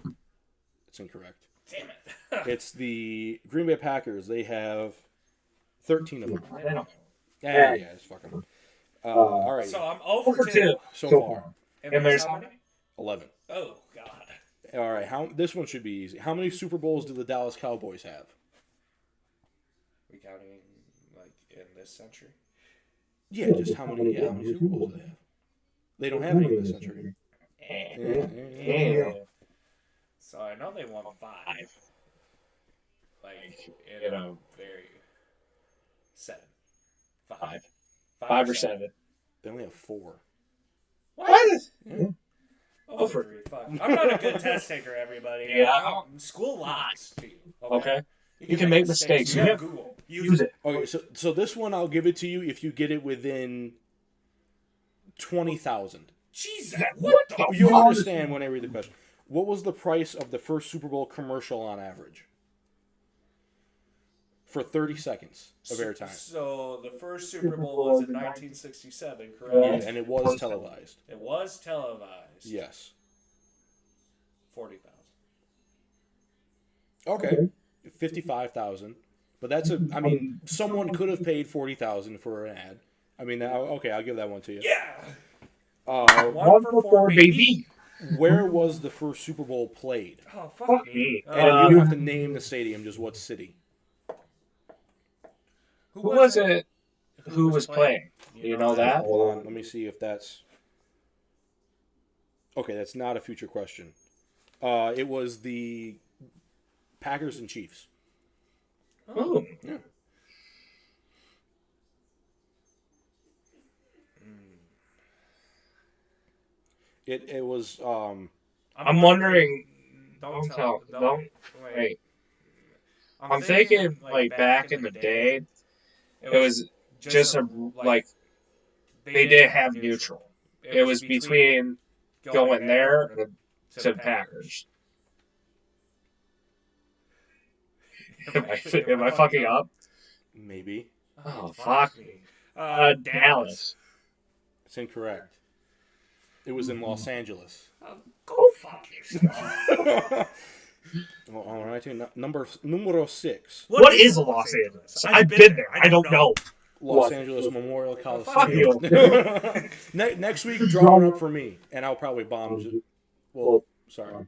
It's incorrect. Damn it. It's the Green Bay Packers. They have 13 of them. Yeah. Yeah, it's fucking. All right, So I'm over 2 so far. And there's how many? 11. Oh, God. All right, this one should be easy. How many Super Bowls do the Dallas Cowboys have? We counting, like, in this century? Yeah, just how many Super Bowls do they have? They don't have any in this century. Yeah. So I know they won 5. Like, in a very... 7. 5. 5 or 7. They only have 4. What? Yeah. Over 3. Fuck. I'm not a good test taker, everybody. Yeah. School lies to you. Okay. You can make mistakes. You have Google. Use it. Okay, so this one I'll give it to you if you get it within 20,000. Jesus. What the You'll understand when I read the question. What was the price of the first Super Bowl commercial on average? For 30 seconds of airtime. So the first Super Bowl was in 1967, correct? Yeah, and it was televised. It was televised. Yes. 40,000. Okay. 55,000. But that's I mean, someone could have paid 40,000 for an ad. I mean, okay, I'll give that one to you. Yeah. 1 for 4, baby. Where was the first Super Bowl played? Oh, fuck me. And you don't have to name the stadium, just what city. Who was it? Who was playing? You know that? Hold on, let me see if that's... Okay, that's not a future question. It was the Packers and Chiefs. Oh. Yeah. It was... I'm wondering. Don't tell. tell. Don't. Wait. I'm thinking, like, back in the day, it was just like, they didn't have neutral. It was between going there to the Packers. Am I fucking up? Maybe. Oh, fuck me. Dallas. It's incorrect. It was in Los Angeles. Go fuck yourself. All right, numero 6. What is Los Angeles? I've been there. I don't know. Los Angeles Memorial Fuck Coliseum. you. Next week, draw it up for me, and I'll probably bomb you. Well, sorry.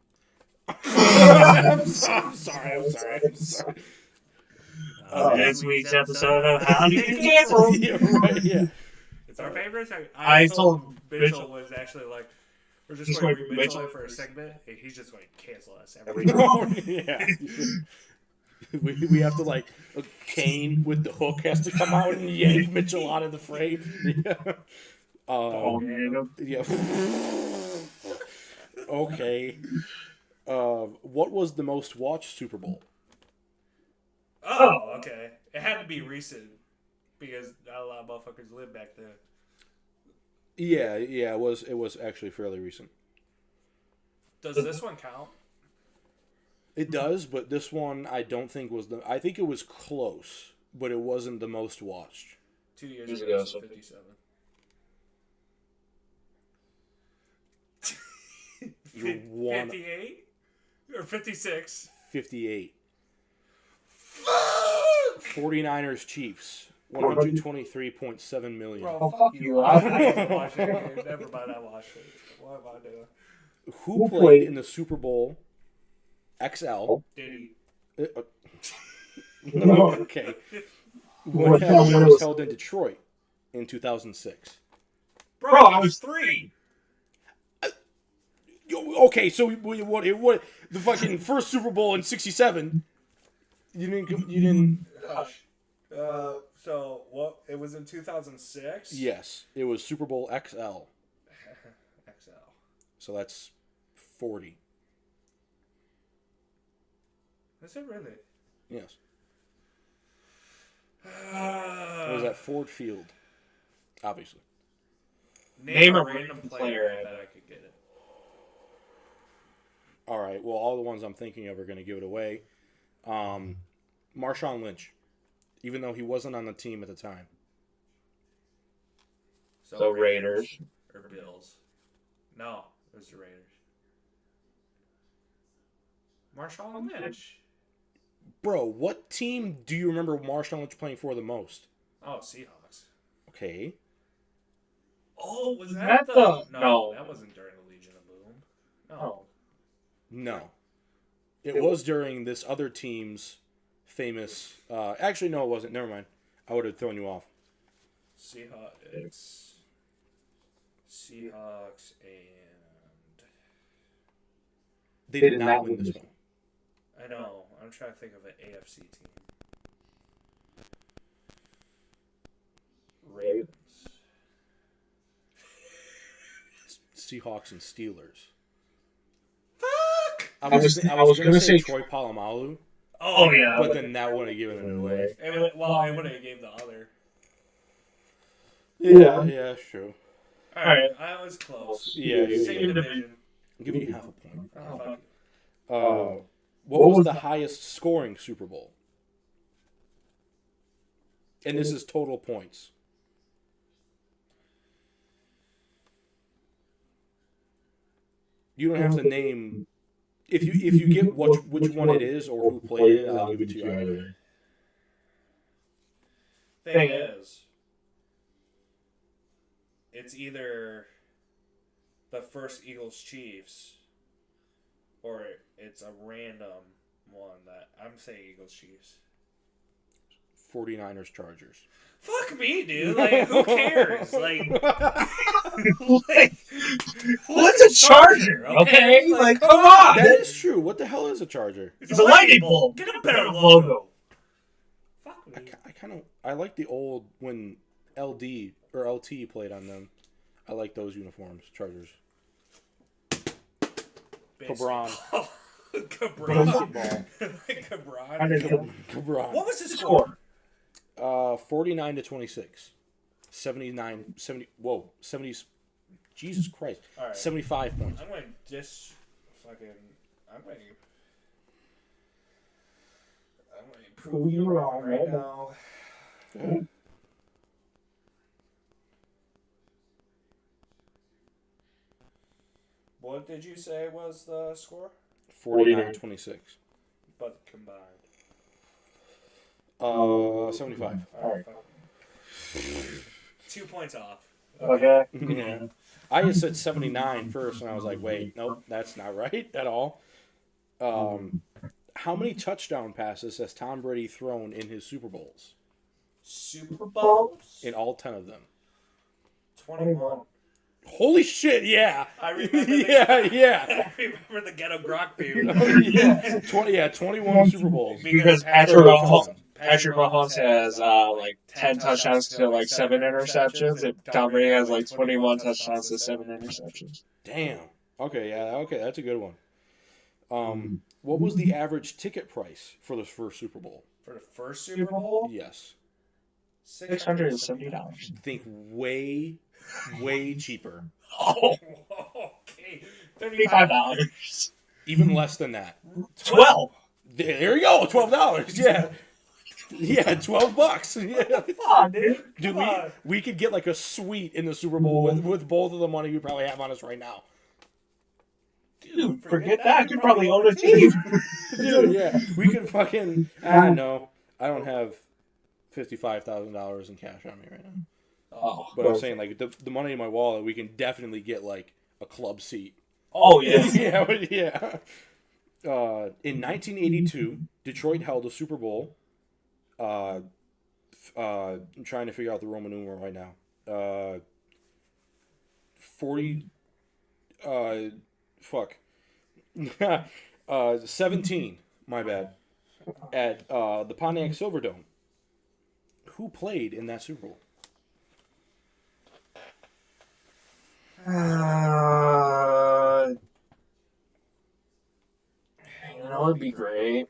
I'm sorry. Next week's episode of How Do You Cancel? Yeah, right, yeah. It's our favorite. I told Mitchell was actually like, we're just going to bring Mitchell in for a segment. Hey, he's just going to cancel us every time. Yeah. We have to, like, Kane with the hook has to come out and yank Mitchell out of the frame. Yeah. Okay. What was the most watched Super Bowl? Oh, okay. It had to be recent because not a lot of motherfuckers lived back then. Yeah, it was actually fairly recent. Does this one count? It does, but this one I don't think was I think it was close, but it wasn't the most watched. 2 years ago, so 57. You're 58? Or 56? 58. 49ers Chiefs. $123.7 million. Bro, fuck you. I didn't watch it. Never mind, I watched it. What am I doing? Who played in the Super Bowl XL? Diddy. No, okay. When it was held in Detroit in 2006. Bro, I was 3. Okay, so what? The fucking first Super Bowl in '67. You didn't. Hush. So what? It was in 2006. Yes, it was Super Bowl XL. XL. So that's 40. Is it really? Yes. It was at Ford Field. Obviously. Name a random player. I bet I could get it. All right. Well, all the ones I'm thinking of are going to give it away. Marshawn Lynch, even though he wasn't on the team at the time. So Raiders. Or Bills. No, it was the Raiders. Marshawn Lynch. Bro, what team do you remember Marshawn Lynch playing for the most? Oh, Seahawks. Okay. Oh, was that the... No, that wasn't during the Legion of Boom. No. No. It was during this other team's famous... actually, no, it wasn't. Never mind. I would have thrown you off. Seahawks and... They did not win this one. I know. I'm trying to think of an AFC team. Ravens. Seahawks and Steelers. Fuck! I was going to say Troy Polamalu. Oh, yeah. But then that would have given it away. I would have gave the other. Yeah, true. Alright, I was close. Yeah, Same division. I'll give you half a point. Oh, fuck. What was the highest scoring Super Bowl? And this is total points. You don't have to name. If you get which one it is or who played it, I'll give it to you either way. Thing is, it's either the first Eagles Chiefs or it's a random one that I'm saying Eagles Chiefs. 49ers Chargers. Fuck me, dude. Like, who cares? Like, what's a Charger? Okay, like come on. That is true. What the hell is a Charger? It's a lightning bolt. Get a better logo. Fuck me. I like the old when LD or LT played on them. I like those uniforms, Chargers. Cabron. Cabron. Cabron. What was the score? 49-26. 70. Whoa, 70. Jesus Christ. All right. 75 points. I'm going to I'm going to prove you wrong right now. Okay. What did you say was the score? 49-26. But combined. 75. All right. 2 points off. Okay. Yeah. I just said 79 first, and I was like, wait, nope, that's not right at all. How many touchdown passes has Tom Brady thrown in his Super Bowls? Super Bowls? In all 10 of them. 21. Holy shit, yeah. I remember yeah. I remember the Ghetto Grok baby. 21 Super Bowls. Because Patrick Mahomes has like 10 touchdowns to like 7 interceptions, and Tom Brady has like 21 touchdowns to 7 interceptions. Damn. Okay, that's a good one. What was the average ticket price for the first Super Bowl? For the first Super Bowl? Yes. $670. Think way cheaper. Oh, okay. $35. Even less than that. 12. There you go, $12. Yeah. Yeah, $12. Yeah. Come on, dude. Dude, we could get like a suite in the Super Bowl with both of the money we probably have on us right now. Dude, forget that. I could probably own a team. Dude, yeah. We could fucking... I don't know. I don't have $55,000 in cash on me right now. Oh, But I'm saying like the money in my wallet, we can definitely get like a club seat. oh yeah. Yeah. In 1982, Detroit held a Super Bowl. I'm trying to figure out the Roman numeral right now. 40. Fuck. 17. My bad. At the Pontiac Silverdome. Who played in that Super Bowl? It'd be great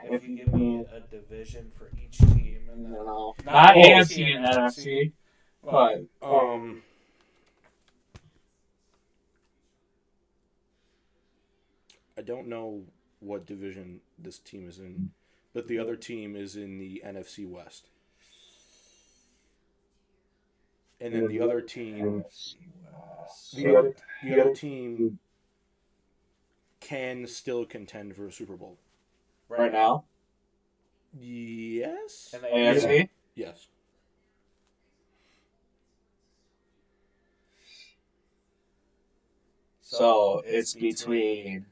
If you give me a division for each team, and then not AFC and NFC, but I don't know what division this team is in, but the other team is in the NFC West. And then the other team, the other team can still contend for a Super Bowl. right now, Yes. And the AFC. Yes. So it's between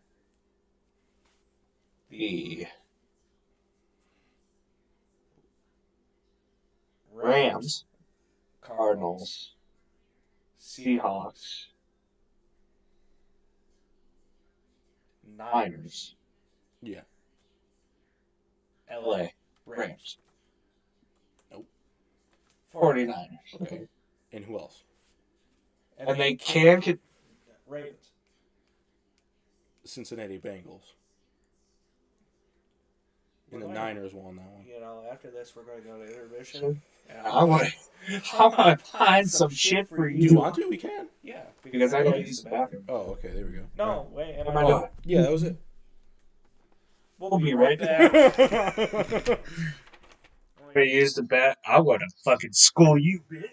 the Rams, Cardinals, Seahawks, Niners, Yeah. LA, Rams, Nope. 49ers. Okay. And who else? And they can Ravens. Cincinnati Bengals. And the Well, Niners won that one. You know, after this, we're going to go to intermission. I want to find some shit for Do you you. want to? We can. Yeah, Because I gotta use the bathroom. Oh, okay. There we go. No, wait. What am I doing? Yeah, that was it. We'll be right back. I'm gonna use the bat. I want to fucking school you, bitch.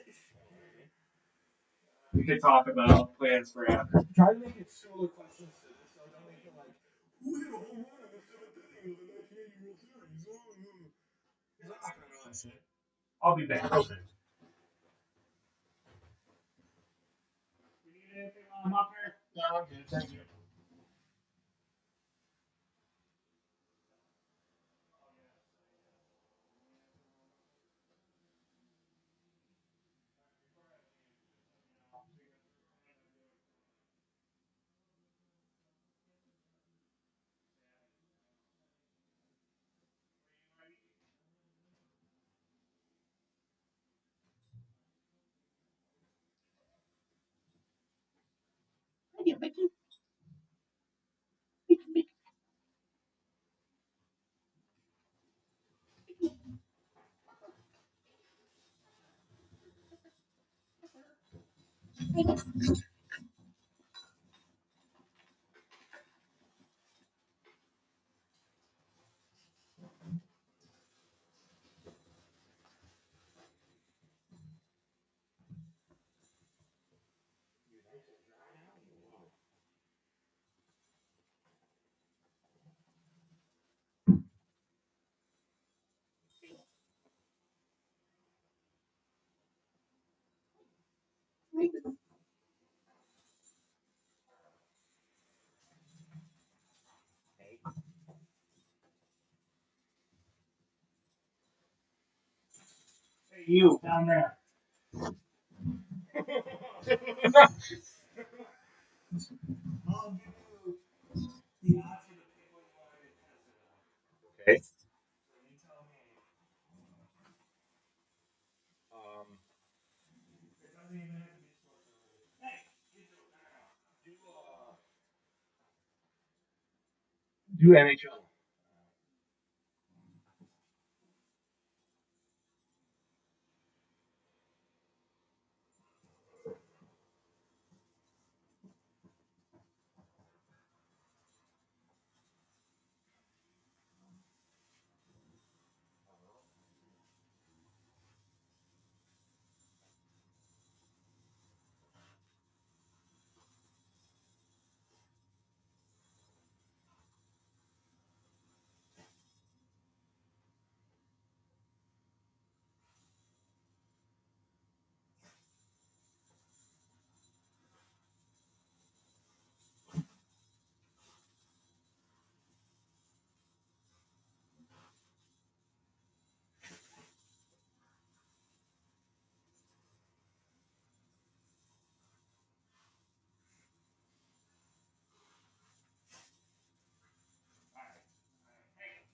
We could talk about plans for after. Try to make it similar questions to this, so don't make it like, who hit a home run in the seventh inning of the 1980 World Series? I'm not gonna know that shit. I'll be back. Okay. You need anything while I'm up here? No, I'm good. Thank you. Hey, you down there. I'll give you the option to pick what you want to get tested on. Okay. So you tell me. It doesn't even have to be sports related. Hey, you two, do NHL.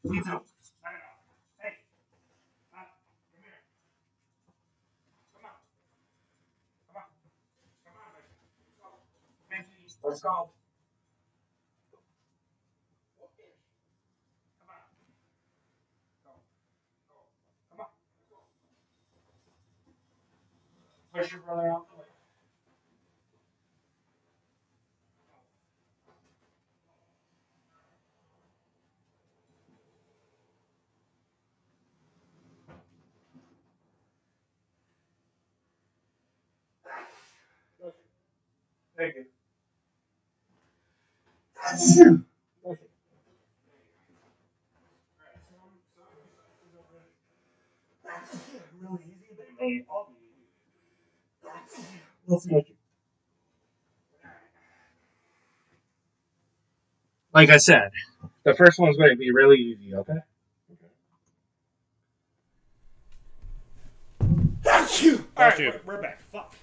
Me too. I know. Hey, come here. Come on. Come on. Come on, Mickey. Mickey, let's go. Come on. Go. Go. Come on. Push your brother out the way. Thank you. Really easy, but they may all be easy. Let's see what you. Like I said, the first one's going to be really easy, okay? Alright, we're back. Fuck.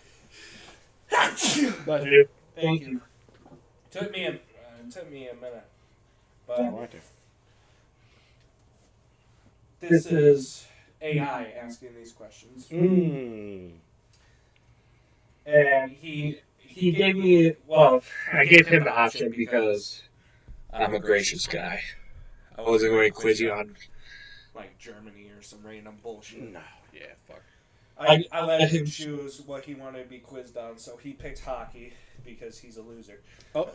Bless you. Thank you. Took me a minute. But this is AI asking these questions. And he gave me, well, I gave him the option because I'm a gracious guy. I wasn't going to quiz you on, like, Germany or some random bullshit. No, yeah, fuck. I let him choose what he wanted to be quizzed on, so he picked hockey because he's a loser. Oh.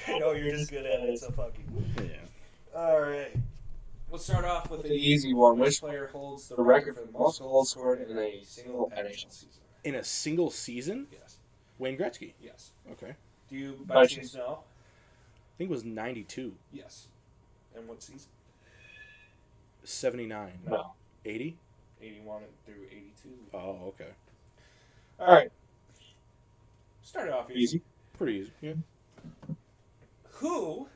I know you're just good at it, so fuck you. Yeah. Alright. We'll start off with the easy one. Which player holds the record for the most goals scored in a single NHL season? In a single season? Yes. Wayne Gretzky. Yes. Okay. Do you by chance know? I think it was 92. Yes. And what season? 79. No. 80? 81 through 82. Oh, okay. Alright. Started off easy. Pretty easy, yeah. Who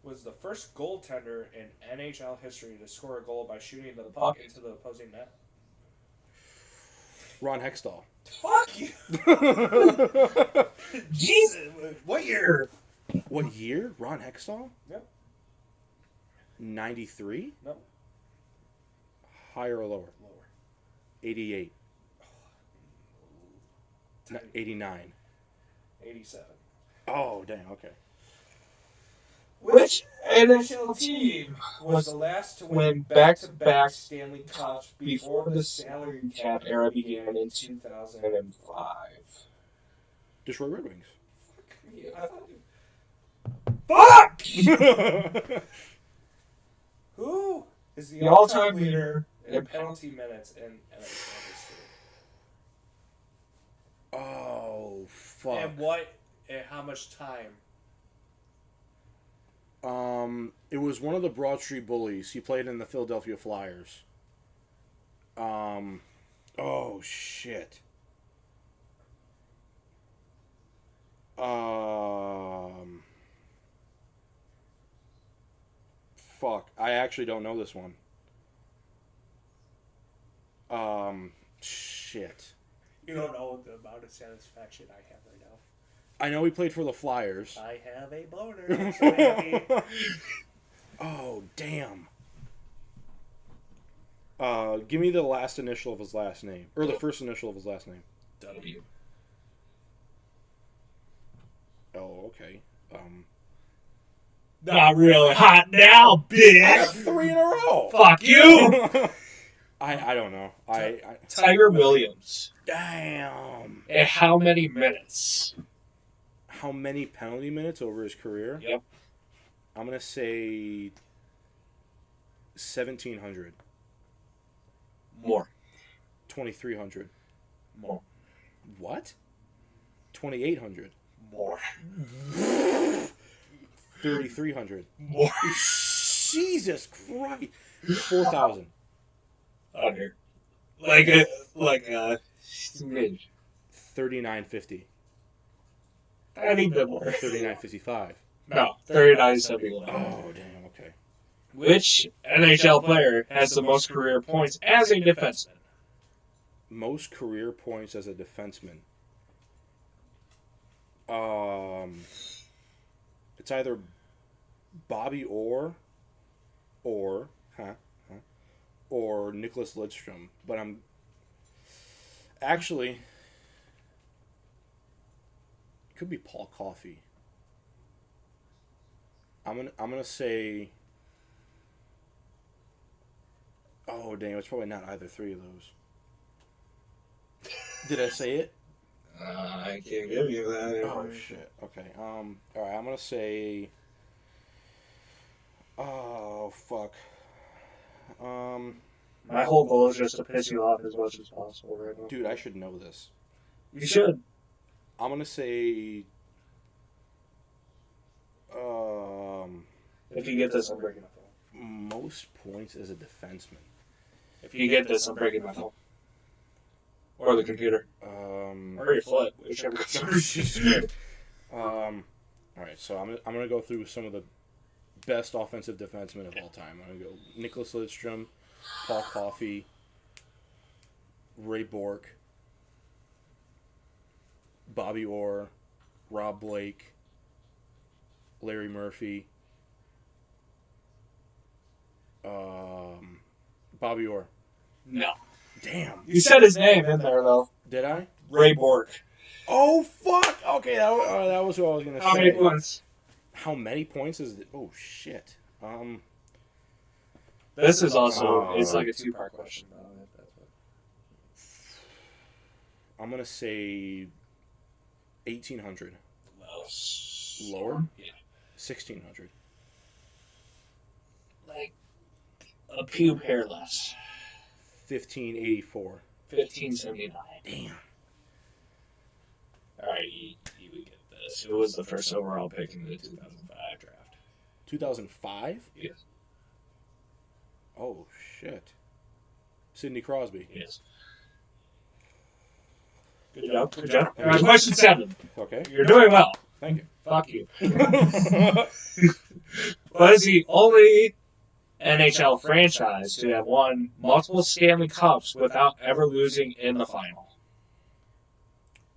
was the first goaltender in NHL history to score a goal by shooting the puck into the opposing net? Ron Hextall. Fuck you! Jesus! What year? What year? Ron Hextall? Yep. 93? No. Higher or lower? Lower. 88. 89. 87. Oh, dang, okay. Which NHL team was the last to win back-to-back Stanley Cups before the salary cap era began in 2005? Detroit Red Wings. Fuck! Who is the all-time leader in penalty minutes in NHL history? Oh, fuck. And what? And how much time? It was one of the Broad Street Bullies. He played in the Philadelphia Flyers. Oh, shit. Fuck. I actually don't know this one. Shit. You don't know the amount of satisfaction I have right now. I know he played for the Flyers. I have a boner. I'm so happy. Oh, damn. Give me the last initial of his last name. Or the first initial of his last name. W. Oh, okay. Not really hot now, bitch. 3 in a row. Fuck you. I don't know. Tiger Williams. Damn. And how many minutes? How many penalty minutes over his career? Yep. I'm gonna say 1,700. More. 2,300. More. What? 2,800. More. 3,300. More. Jesus Christ. 4,000. Under. Like a smidge. 3,950. I need that more. 3,955. No, 39.71. Oh, damn, okay. Which NHL player has the most career points as a defenseman? Most career points as a defenseman. It's either Bobby or huh, huh, or Nicholas Lidstrom, but I'm actually it could be Paul Coffey. I'm gonna say. Oh dang! It's probably not either three of those. Did I say it? I can't give you that. Oh shit. Okay. All right. I'm gonna say. Oh fuck. My whole goal is just to piss you off as much as possible right now. Dude, I should know this. You should. I'm gonna say. Um, If you get this, I'm breaking my phone. most points as a defenseman. If you get this, I'm breaking my phone. Or the computer. Or your foot, whichever comes first. All right, so I'm gonna go through some of the best offensive defensemen of all time. I'm gonna go Nicholas Lidstrom, Paul Coffey, Ray Bourque, Bobby Orr, Rob Blake, Larry Murphy, Bobby Orr. No. Damn. You said his name in there, though. Did I? Ray Bourque. Oh, fuck! Okay, that was who I was going to say. How many points? How many points is it? Oh, shit. This is also, it's like a two-part question, though. I'm going to say 1,800. Lower? Yeah. 1,600. Like, a pube hair less. 1,584. 1579. Damn. Alright, you would get this. Who was the first overall pick in the 2005 draft? 2005? Yes. Oh, shit. Sidney Crosby. Yes. Good job. Good job. Alright, question 7. Okay. You're doing well. Thank you. Fuck you. What is the only NHL franchise to have won multiple Stanley Cups without ever losing in the final?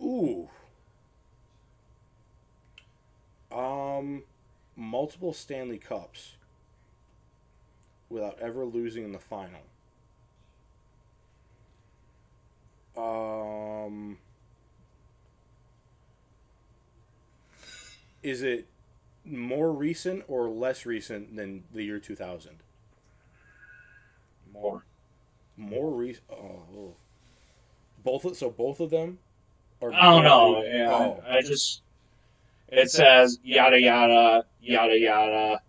Ooh. Multiple Stanley Cups without ever losing in the final. Is it more recent or less recent than the year 2000? More. More recent. Oh. Both of them? Or I don't know. Yeah, Oh. I just. It says yada yada yada yada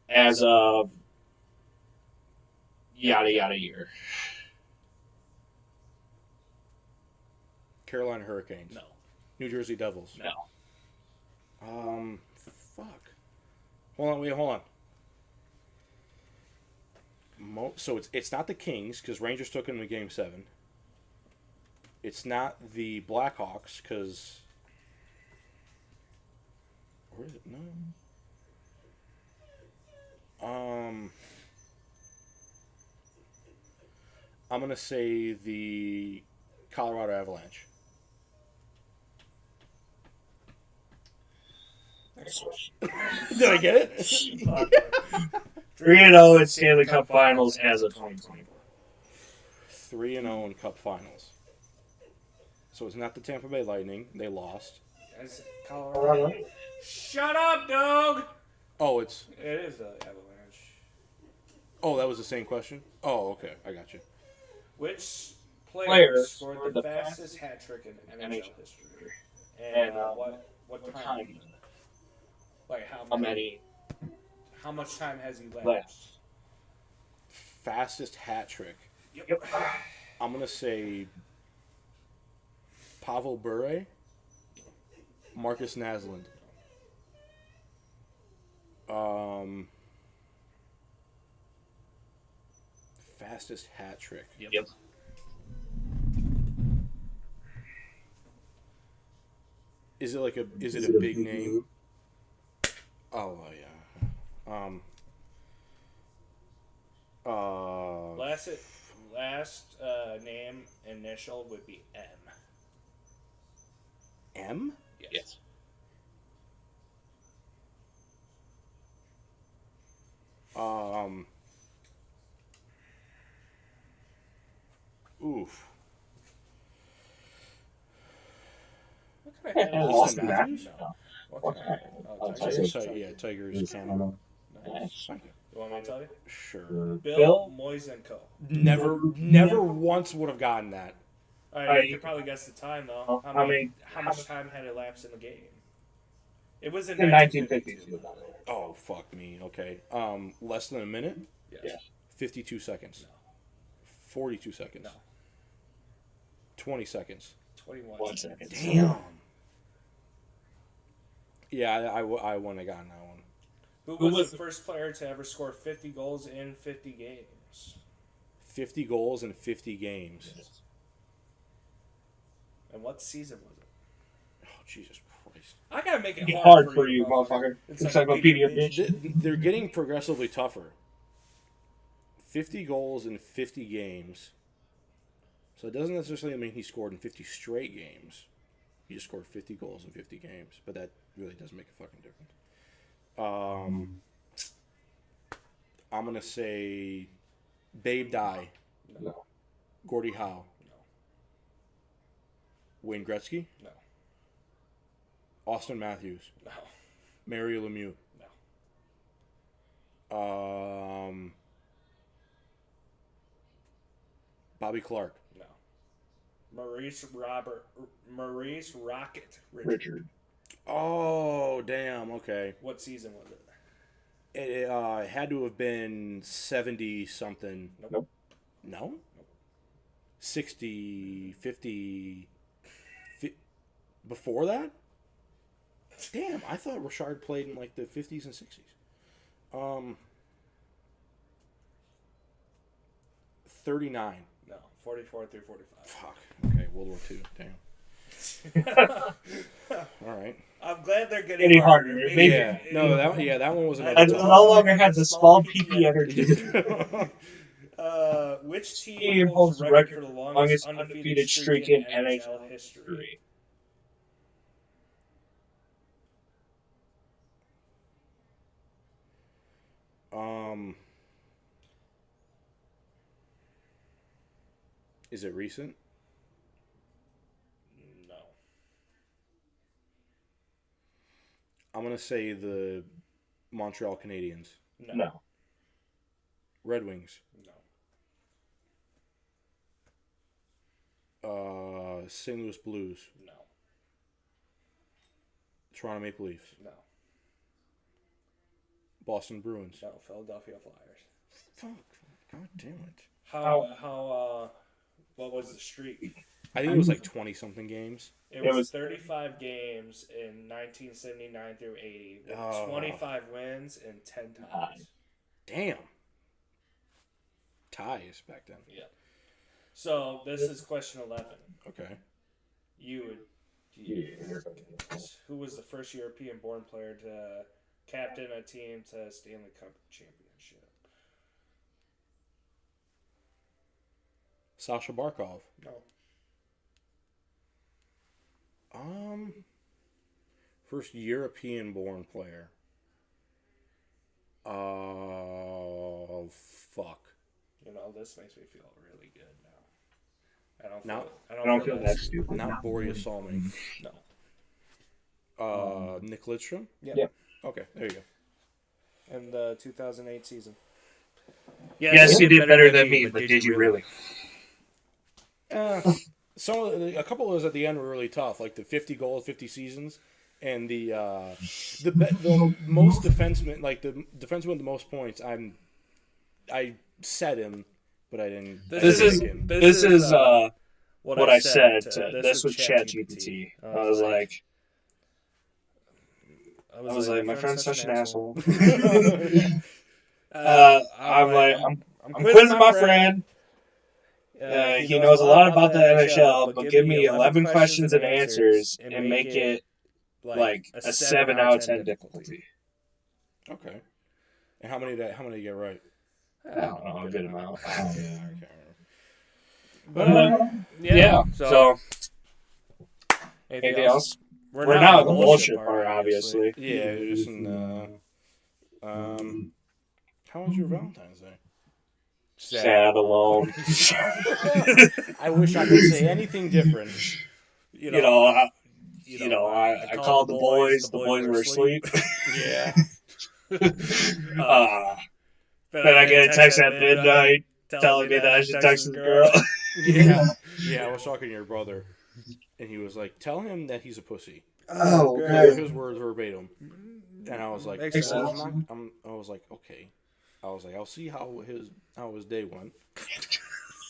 as of yada yada year. Carolina Hurricanes. No. New Jersey Devils. No. Fuck. Hold on. So it's not the Kings, because Rangers took them to Game 7. It's not the Blackhawks, because... Where is it? No. I'm going to say the Colorado Avalanche. Next question. Did I get it? 3-0 in Stanley Cup Finals as of 2024. 3-0 in Cup Finals. So it's not the Tampa Bay Lightning. They lost. Is it Colorado? Shut up, dog! Oh, it's... It is the Avalanche. Oh, that was the same question? Oh, okay. I got you. Which player scored the fastest hat trick in NHL history? And what time? Like how many? How much time has he left? Fastest hat trick. Yep. I'm going to say Pavel Bure, Marcus Naslund. Fastest hat trick. Yep. Is it a big name? Oh yeah. Last name initial would be M. M? Yes. Oof. What kind of animal is Austin that? Matthews? No. What What kind kind? of animal? Oh, Tigers. Tigers Canada. Nice. Thank you. You want me to tell you? Sure. Bill Moisenko. Never once would have gotten that. All right, you could probably guess the time though. How much time had elapsed in the game? It was in 1952. Oh, fuck me. Okay. Less than a minute? Yes. 52 seconds. No. 42 seconds. No. 20 seconds. 21 seconds. Damn. Yeah, I wouldn't have gotten that one. Who was the first player to ever score 50 goals in 50 games? 50 goals in 50 games. Yes. And what season was it? Oh, Jesus Christ. I gotta make it hard for you, motherfucker. Encyclopedia bitch. They're getting progressively tougher. 50 goals in 50 games. So it doesn't necessarily mean he scored in 50 straight games. He just scored 50 goals in 50 games. But that really doesn't make a fucking difference. I'm going to say Babe Dye. No. Gordie Howe. No. Wayne Gretzky. No. Austin Matthews. No. Mario Lemieux. No. Bobby Clark. No. Maurice Rocket Richard. Oh, damn. Okay. What season was it? It had to have been 70-something. Nope. No? Nope. 60, 50... Before that? Damn, I thought Richard played in like the 50s and 60s. 39. No. 44 through 45. Fuck. Okay, World War II. Damn. All right. I'm glad they're getting Any harder. Maybe. Yeah. No, that one was another I tough no one. longer had the small PP energy. Which team holds the record for the longest undefeated streak in NHL history? Is it recent? No. I'm gonna say the Montreal Canadiens. No. Red Wings. No. St. Louis Blues. No. Toronto Maple Leafs. No. Boston Bruins. No. Philadelphia Flyers. Fuck. God damn it. How what was the streak? I think it was like 20-something games. It was 35 games in 1979 through 80, with 25 wins and 10 ties. Damn. Ties back then. Yeah. So this is question 11. Okay. Who was the first European-born player to captain a team to Stanley Cup championship? Sasha Barkov. No. First European-born player. Oh, fuck. You know, this makes me feel really good now. I don't feel that stupid. Not Boreas Salming. No. Nick Lidstrom? Yeah. Okay, there you go. In the 2008 season. Yes, you did better than me, but did you really? A couple of those at the end were really tough, like the 50 goals, 50 seasons, and the most defenseman, like the defenseman with the most points. I said him, but I didn't. This is what I said. This was ChatGPT. I was like, my friend's such an asshole. I'm quizzing my friend. He knows a lot about the NHL, but give me 11 questions and answers and make it like a 7 out of 10 difficulty. Okay. And how many did you get right? I don't know, a good amount. Yeah. So anything else? We're not in the bullshit part, obviously. Yeah, just in How was your Valentine's Day? Sad alone. I wish I could say anything different. I called the boys. The boys were asleep. Yeah. Then I get a text at midnight telling me that I should text the girl. Yeah, I was talking to your brother, and he was like, "Tell him that he's a pussy." Oh, His words verbatim. And I was like, Makes sense. I was like, okay. I was like, I'll see how his day went.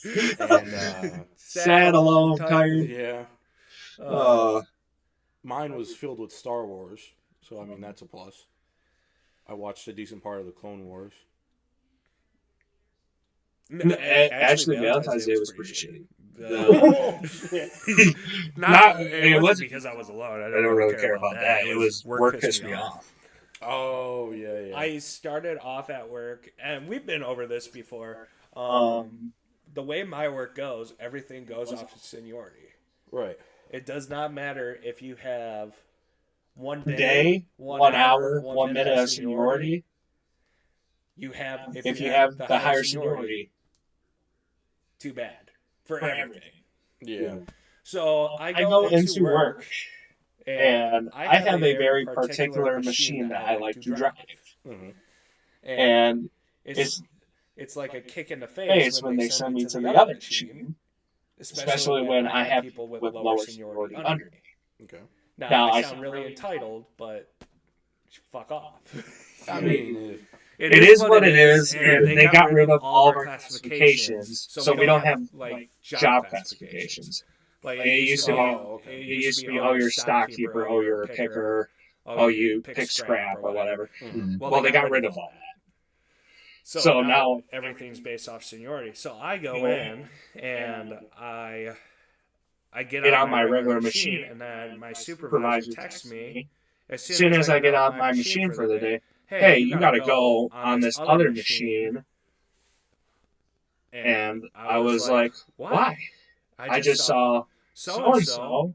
And sad, alone, tired. yeah, mine was filled with Star Wars, so I mean that's a plus. I watched a decent part of the Clone Wars. Actually, Valentine's Day was pretty shitty. It wasn't because I was alone. I don't really care about that. It was work pissed me off. Oh, yeah. I started off at work, and we've been over this before. The way my work goes, everything goes off of seniority. Right. It does not matter if you have 1 day, 1 hour, 1 minute of seniority. If you have the higher seniority. Too bad for everything. Yeah. So I go into work, and I have a very particular machine that I like to drive. Mm-hmm. And it's like a kick in the face when they send me to the other machine, especially when I have people with lower seniority under me. Okay. Now I sound really entitled, but fuck off. I mean, it is what it is, and they got rid of all of our classifications, so we don't have like job classifications. Like it used to be, oh, you're a stockkeeper, oh, you're a picker, oh, you pick scrap or whatever. Mm-hmm. Well, they got rid of all that. So now everything's based off seniority. So I go in and I get on my regular machine, and then my supervisor texts me as soon as I get on my machine for the day. Hey, you gotta go on this other machine. And I was like, why? I just saw so-and-so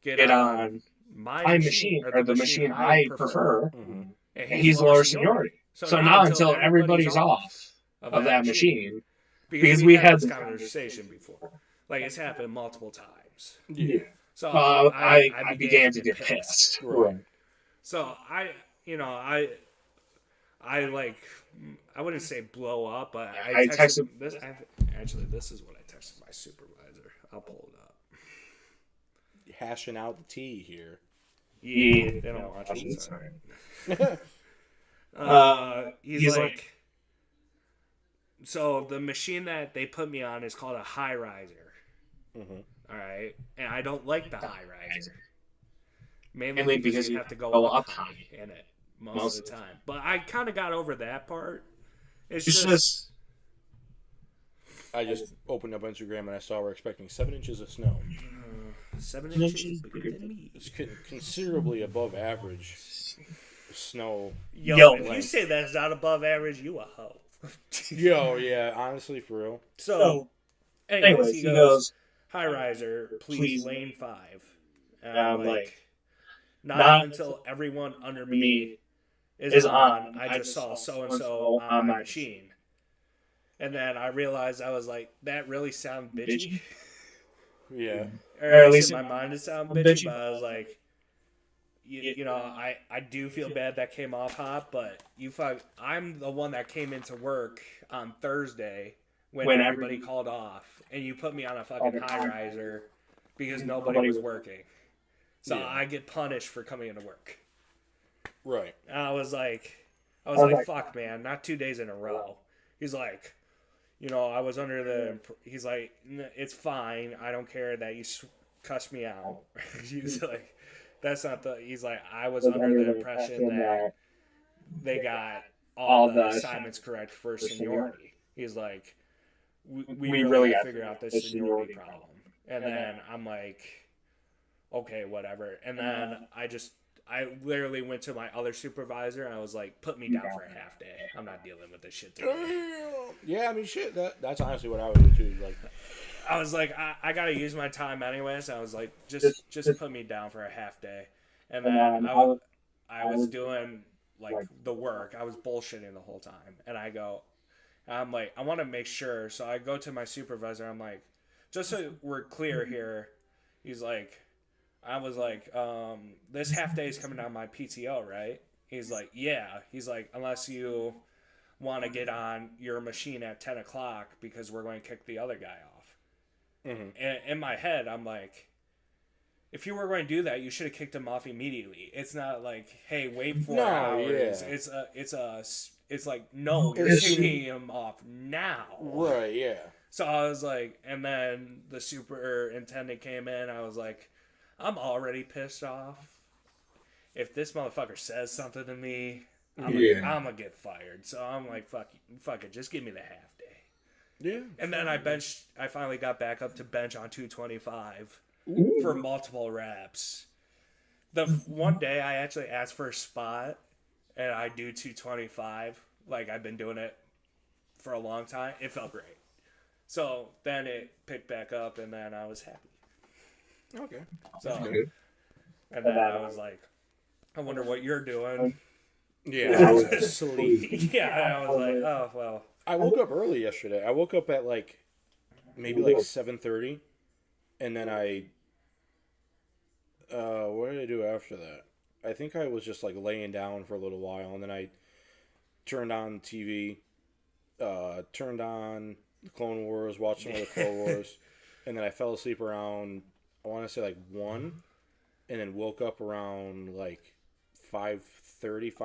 get on my machine, or the machine I prefer, and he's lower seniority. So now until everybody's off of that machine, because we had this conversation before. Like, it's happened multiple times. Yeah. So I began to get pissed. Right. So I wouldn't say blow up, but I texted this. Actually, this is what I texted my supervisor. I'll pull it up. Hashing out the tea here. Yeah, they don't watch it. He's like, so the machine that they put me on is called a high riser. Mm-hmm. All right, and I don't like the high riser. Mainly because you have to go up high in it most of the time. But I kind of got over that part. It's just... I just opened up Instagram and I saw we're expecting 7 inches of snow. 7 inches bigger than me. It's considerably above average snow. Yo, if you say that's not above average, you a hoe. Yo, yeah, honestly, for real. So anyways, he goes, high riser, please lane 5. And I'm like, not until everyone under me is on. I just saw so-and-so on my machine. And then I realized, I was like, that really sounded bitchy. Yeah. Or at least in my mind it sounded bitchy, but I was like, you know, I do feel bad that came off hot, but I'm the one that came into work on Thursday when everybody called off, and you put me on a fucking high riser because nobody was working. So I get punished for coming into work. Right. And I was like, fuck, man, not 2 days in a row. He's like, you know, I was under the... He's like, it's fine. I don't care that you cussed me out. He's like, that's not the... He's like, I was under the impression that they got all the assignments correct for seniority. He's like, we really got to figure out this seniority problem. And then I'm like, okay, whatever. And then I literally went to my other supervisor and I was like, put me down for a half day. I'm not dealing with this shit today. Yeah, I mean, shit. That's honestly what I would do too. Like, I was like, I gotta use my time anyways. I was like, just put me down for a half day. And then I was doing the work. I was bullshitting the whole time, and I'm like, I want to make sure. So I go to my supervisor. I'm like, just so we're clear here. He's like, I was like, this half day is coming down my PTO, right? He's like, yeah. He's like, unless you want to get on your machine at 10 o'clock because we're going to kick the other guy off. Mm-hmm. And in my head, I'm like, if you were going to do that, you should have kicked him off immediately. It's not like, hey, wait 4 hours. Yeah. It's like, no, you're kicking him off now. Right, yeah. So I was like, and then the superintendent came in. I was like, I'm already pissed off. If this motherfucker says something to me, I'm gonna get fired. So I'm like, fuck it, just give me the half day. Yeah. And then I finally got back up to bench on 225 for multiple reps. The one day I actually asked for a spot, and I do 225. Like, I've been doing it for a long time. It felt great. So then it picked back up, and then I was happy. Okay. So, and then I was like, I wonder what you're doing. Yeah, I was asleep. Yeah, I was like, oh, well. I woke up early yesterday. I woke up at maybe 7:30, and then what did I do after that? I think I was just laying down for a little while, and then I turned on TV, turned on the Clone Wars, watched some of the Clone Wars, and then I fell asleep around, I want to say 1, and then woke up around 5:30, 5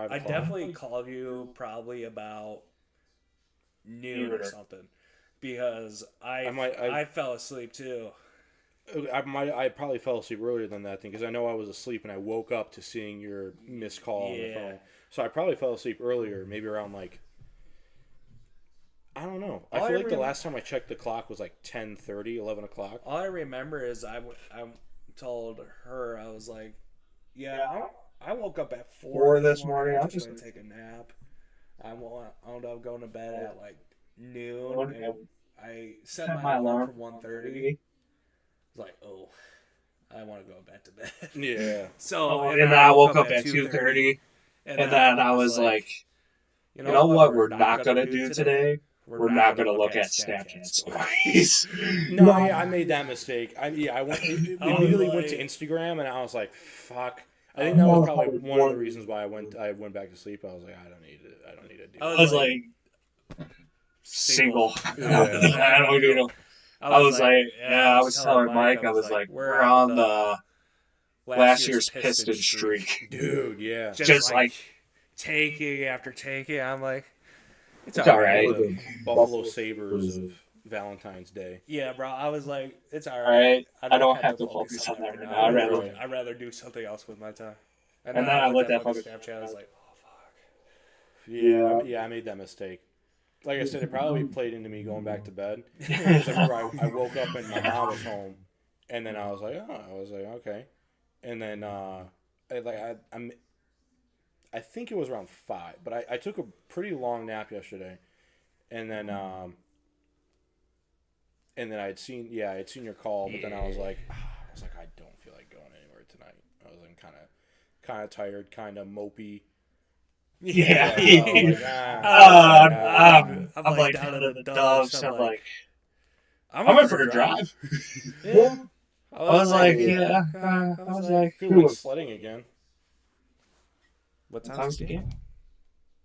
o'clock. I definitely called you probably about noon or something, because I fell asleep too. I probably fell asleep earlier than that thing, because I know I was asleep and I woke up to seeing your missed call on the phone. So I probably fell asleep earlier, maybe around I don't know. I feel like the last time I checked the clock was 10:30, 11 o'clock. All I remember is I told her, I was like, I woke up at 4 this morning. I'm just going to take a nap. I wound up going to bed at noon, and I set my alarm for 1:30. I was like, oh, I want to go back to bed. Yeah. So and then I woke up at 2:30, and then I was like, you know what we're not going to do today? We're not going to look at Snapchat stories. No, I made that mistake. I immediately went to Instagram, and I was like, fuck. I think that was probably one of the reasons why I went back to sleep. I was like, I don't need to do it. I was single. Yeah. I don't need to. I was telling Mike, I was like, we're on the last year's Piston streak. Dude, yeah. Just taking after taking. I'm like, it's all right. The Buffalo Sabres of Valentine's Day. Yeah, bro. I was like, it's all right. I don't have to focus on that right now. I'd rather do something else with my time. And then I looked at Snapchat. I was like, oh, fuck. Yeah, I made that mistake. Like I said, it probably played into me going back to bed. I woke up and my mom was home, and then I was like, okay. And then I think it was around 5, but I took a pretty long nap yesterday, and then I'd seen your call, but then I was like, I don't feel like going anywhere tonight. I was kind of tired, kind of mopey. Yeah. I'm like down in the dumps. I'm like, I'm in for a drive. Yeah. I was like, feel like sledding again. What time's the game?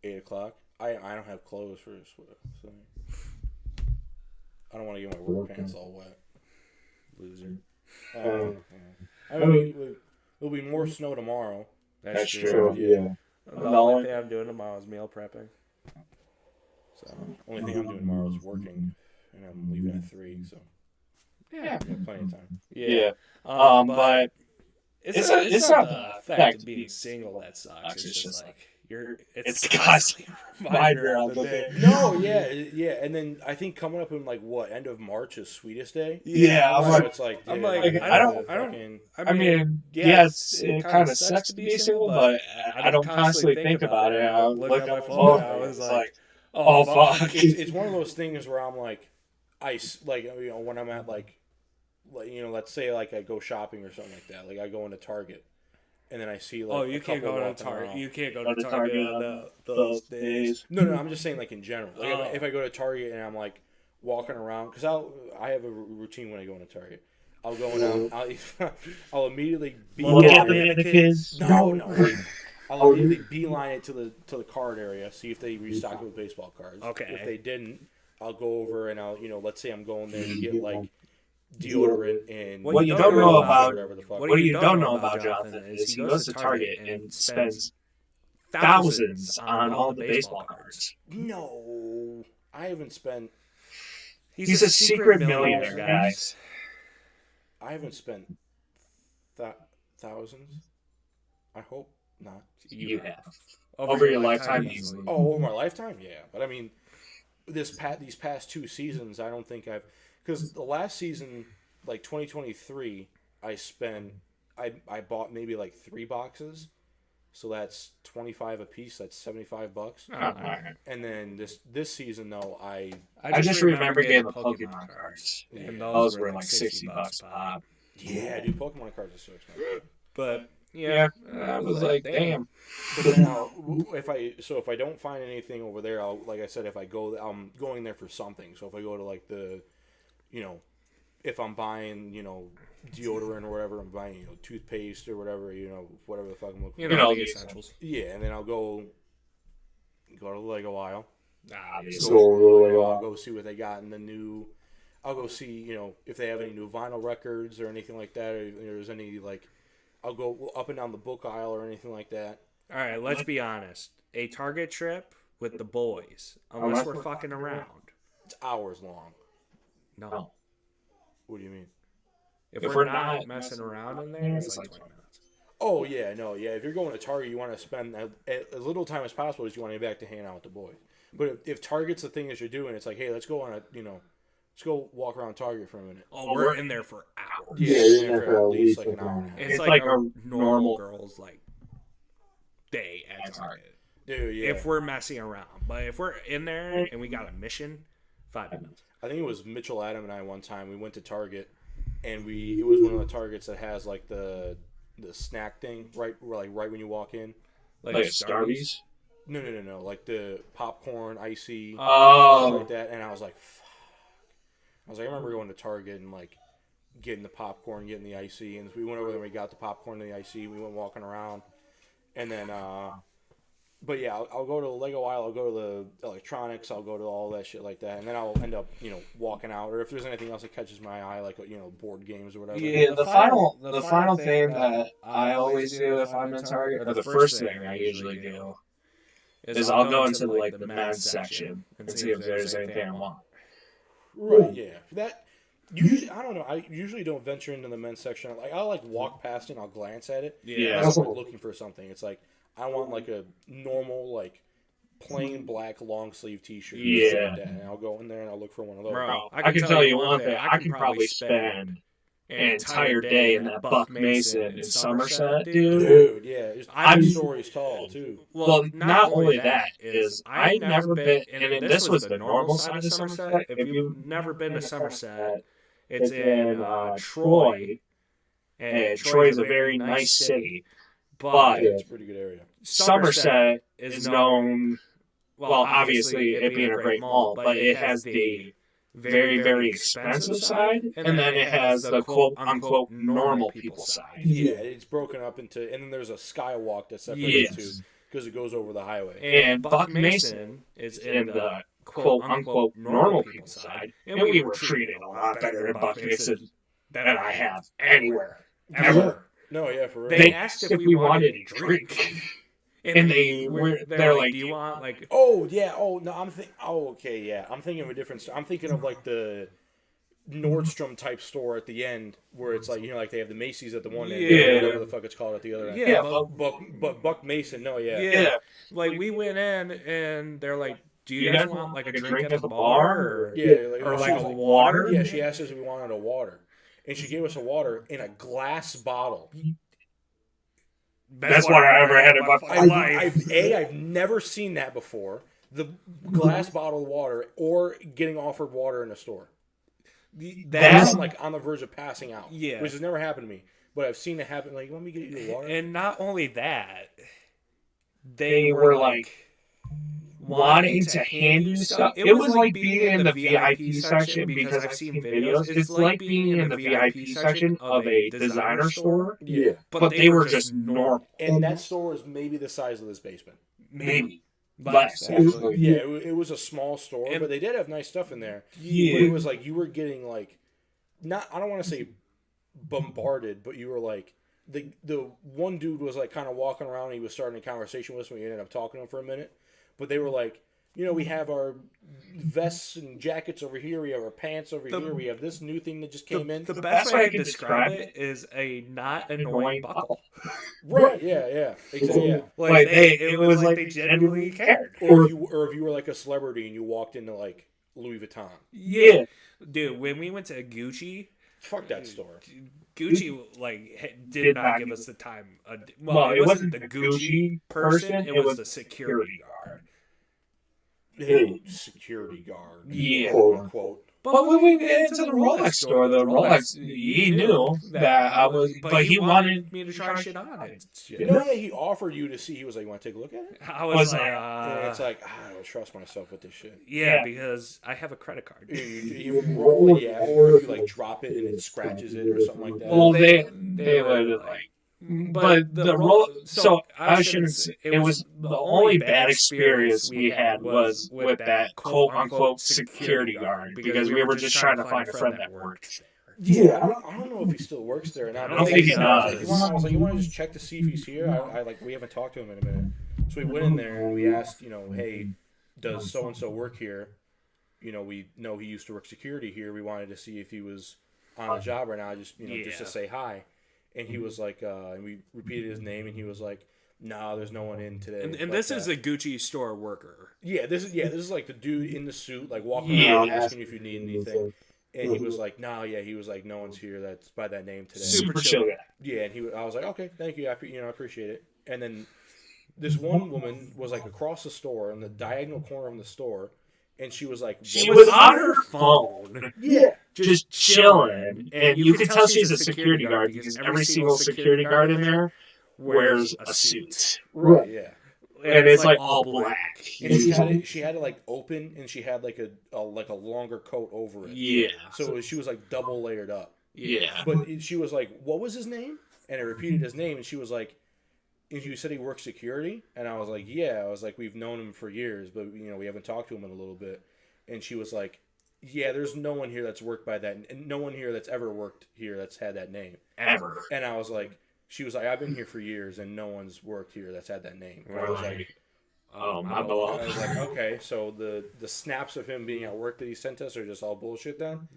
8 o'clock. I don't have clothes for this, so I don't want to get my work pants all wet. Loser. I mean, there'll be more snow tomorrow. That's true. Yeah. The only thing I'm doing tomorrow is meal prepping. So, only thing I'm doing tomorrow is working, and I'm leaving at 3. So, yeah, plenty of time. Yeah. But it's not the fact of being single that sucks. It's just it's constantly a reminder of the day. No, yeah, and then I think coming up in end of March is Sweetest Day. Yeah, so I mean, it kind of sucks to be single, but I don't constantly think about it. I look at my phone, and I was like, oh fuck. It's one of those things where I'm like, when I'm at let's say I go shopping or something like that. I go into Target, and then I see like you a can't couple go to walking Target. around. You can't go Go to to Target Target on on those days. No, I'm just saying like in general. Like Oh. if I go to Target and I'm like walking around, because I have a routine when I go into Target. I'll go and I'll immediately Look at beeline the kids. No. I'll immediately beeline it to the card area, see if they restocked it with baseball cards. Okay. If they didn't, I'll go over and I'll let's say I'm going there to get like deodorant and What you don't know about whatever the fuck. what you don't know about Jonathan is he goes to Target and spends thousands on all the baseball cards. No, I haven't spent. He's a secret millionaire, guys. I haven't spent thousands. I hope not. You have. Over your lifetime, easily. Oh, over my lifetime, yeah. But I mean, these past 2 seasons, I don't think I've, because the last season, like 2023, I bought maybe like 3 boxes, so that's 25 a piece. That's $75. And then this season though, I just remember getting the Pokemon cards, and those were like $60 pop. Yeah, dude, Pokemon cards are so expensive. But Yeah, I was like, damn. But now, if I don't find anything over there, like I said, I'm going there for something. So if I go to like if I'm buying, deodorant or whatever, I'm buying, toothpaste or whatever, whatever the fuck I'm looking for. the essentials. Yeah, and then I'll go to the Lego aisle. So, I'll go see what they got in the new. I'll go see, if they have any new vinyl records or anything like that, or if there's any like. I'll go up and down the book aisle or anything like that. All right, let's be honest. A Target trip with the boys, unless we're fucking around. It's hours long. No. What do you mean? If we're not messing around in there, it's like 20 minutes. Oh, yeah, no, yeah. If you're going to Target, you want to spend as little time as possible as you want to get back to hanging out with the boys. But if Target's the thing that you're doing, it's like, hey, let's go on let's go walk around Target for a minute. Oh, we're in there for hours. Yeah, you're in there for at least like an hour and a half. It's like a normal girl's like day at Target. Dude, yeah. If we're messing around. But if we're in there and we got a mission, 5 minutes. I think it was Mitchell, Adam, and I one time, we went to Target, and it was one of the Targets that has like the snack thing right when you walk in. like Starbucks? No. Like the popcorn, icy, Oh. like that. And I was like, fuck. I remember going to Target and like getting the popcorn, getting the icy, and we went over there and we got the popcorn and the icy. We went walking around, and then, but yeah, I'll go to the Lego aisle. I'll go to the electronics. I'll go to all that shit like that, and then I'll end up, walking out. Or if there's anything else that catches my eye, like board games or whatever. Yeah, the final thing that I always do if I'm in Target, or the first thing I usually do, is I'll go into like the men's section and see if there's anything I want. Right, yeah. That usually, I don't know. I usually don't venture into the men's section. I'll like walk past it and I'll glance at it. Yeah. Unless I'm looking for something. It's like I want like a normal like plain black long sleeve T-shirt. Yeah. Like that. And I'll go in there and I'll look for one of those. Bro, I can tell you one thing. I can probably spend an entire day in that Buck Mason in Somerset, dude. Dude, yeah. I'm stories tall too. Well, not only that is I never been, and this was the normal side of Somerset. If you've never been to Somerset, it's in Troy, and Troy is a very nice city. But it's a pretty good area. Somerset is known, well, obviously it being a great mall, but it has the very, very expensive side, and then it has the quote-unquote normal people side. Yeah, it's broken up into, and then there's a skywalk that separates the two because it goes over the highway. And Buck Mason is in the quote-unquote normal people side, and we were treated a lot better in Buck Mason than I have anywhere, ever. No, yeah, for real. They asked if we wanted a drink. And they're like, do you want like? Oh yeah. Oh no. Okay. Yeah. I'm thinking of a different. I'm thinking of like the Nordstrom type store at the end where it's like like they have the Macy's at the one end, whatever the fuck it's called at the other end. Yeah. But Buck Mason. No. Yeah. Yeah. Like we went in and they're like, do you guys want like a drink at the bar or like a water? Yeah. She asked us if we wanted a water, and she gave us a water in a glass bottle. Best water I ever had in my life. I've never seen that before. The glass bottle of water or getting offered water in a store. That's like on the verge of passing out. Yeah. Which has never happened to me. but I've seen it happen. Like, let me get you water. And not only that, they were like wanting to hand you stuff. It was like being in the VIP section because I've seen videos. It's like being in the VIP section of a designer store. Yeah. But they were just normal. And that store was maybe the size of this basement. Maybe. Less, actually. Yeah, it was a small store, but they did have nice stuff in there. Yeah. But it was like you were getting like, I don't want to say bombarded, but you were like, the one dude was like kind of walking around and he was starting a conversation with us when we ended up talking to him for a minute. But they were like, we have our vests and jackets over here. We have our pants over here. We have this new thing that just came in. The best way I can describe it is a not annoying buckle. Right, yeah. Exactly, yeah. Like it was like they genuinely cared. Or if you were like a celebrity and you walked into like Louis Vuitton. Yeah. Dude, when we went to Gucci... Fuck that store. Gucci did not give us the time. Well, it wasn't the Gucci person. It was the security guard. Security guard. Yeah. Quote unquote. But when we went into the Rolex store, he knew that I was, but he wanted me to try shit on it. He offered you to see. He was like, "You want to take a look at it?" I was like, it's like I don't trust myself with this shit. Yeah, because I have a credit card. Or if you like drop it and it scratches it or something like that. Well, they would like. But the role, so I shouldn't say, it was the only bad experience we had was with that quote unquote security guard because we were just trying to find a friend that worked there. Yeah, I don't know if he still works there or not. I don't think he does. I was like, you want to just check to see if he's here? We haven't talked to him in a minute. So we went in there and we asked, hey, does so and so work here? We know he used to work security here. We wanted to see if he was on a job right now, just to say hi. And he was like, and we repeated his name, and he was like, "No, there's no one in today." And this is a Gucci store worker. Yeah, this is like the dude in the suit, like walking around asking you if you need anything. And he was like, "No, yeah." He was like, "No one's here that's by that name today." Super chill guy. Yeah, and I was like, "Okay, thank you. I appreciate it." And then this one woman was like across the store in the diagonal corner of the store. And she was like... She was on her phone. Yeah. Just chilling. And you could tell she's a security guard because every single security guard in there wears a suit. Right, yeah. And it's like all black. And she had it like open and she had like a longer coat over it. Yeah. So she was like double layered up. Yeah. But she was like, what was his name? And I repeated his name and she was like... And you said he works security? And I was like, yeah. I was like, we've known him for years, but, we haven't talked to him in a little bit. And she was like, yeah, there's no one here that's worked by that. And no one here that's ever worked here that's had that name. Ever. And I was like, she was like, I've been here for years, and no one's worked here that's had that name. And I was like, my bad. I was like, okay, so the snaps of him being at work that he sent us are just all bullshit then?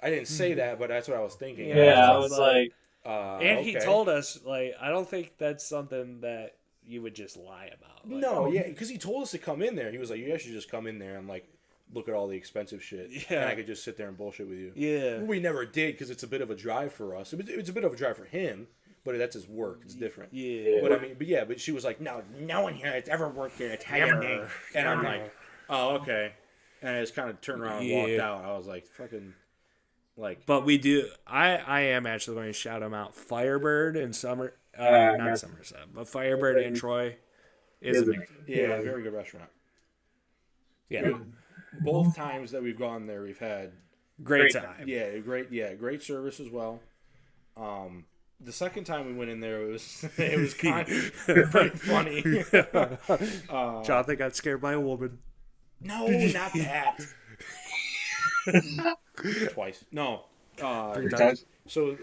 I didn't say that, but that's what I was thinking. Yeah, I was like... and he told us, like, I don't think that's something that you would just lie about. Like, no, yeah, because he told us to come in there. He was like, you guys should just come in there and, like, look at all the expensive shit. Yeah. And I could just sit there and bullshit with you. Yeah. We never did because it's a bit of a drive for us. It's a bit of a drive for him, but that's his work. It's different. Yeah. But she was like, no one here has ever worked here. It's had a name. And I'm like, oh, okay. And I just kind of turned around and walked out. I was like, fucking... But we do. I am actually going to shout them out. Firebird and not Somerset, but Firebird and Troy is amazing. Yeah, very good restaurant. Yeah, both times that we've gone there, we've had great time. Yeah, great service as well. The second time we went in there, it was kind of pretty funny. Jonathan got scared by a woman. No, not that. Twice. No. 3 times. So,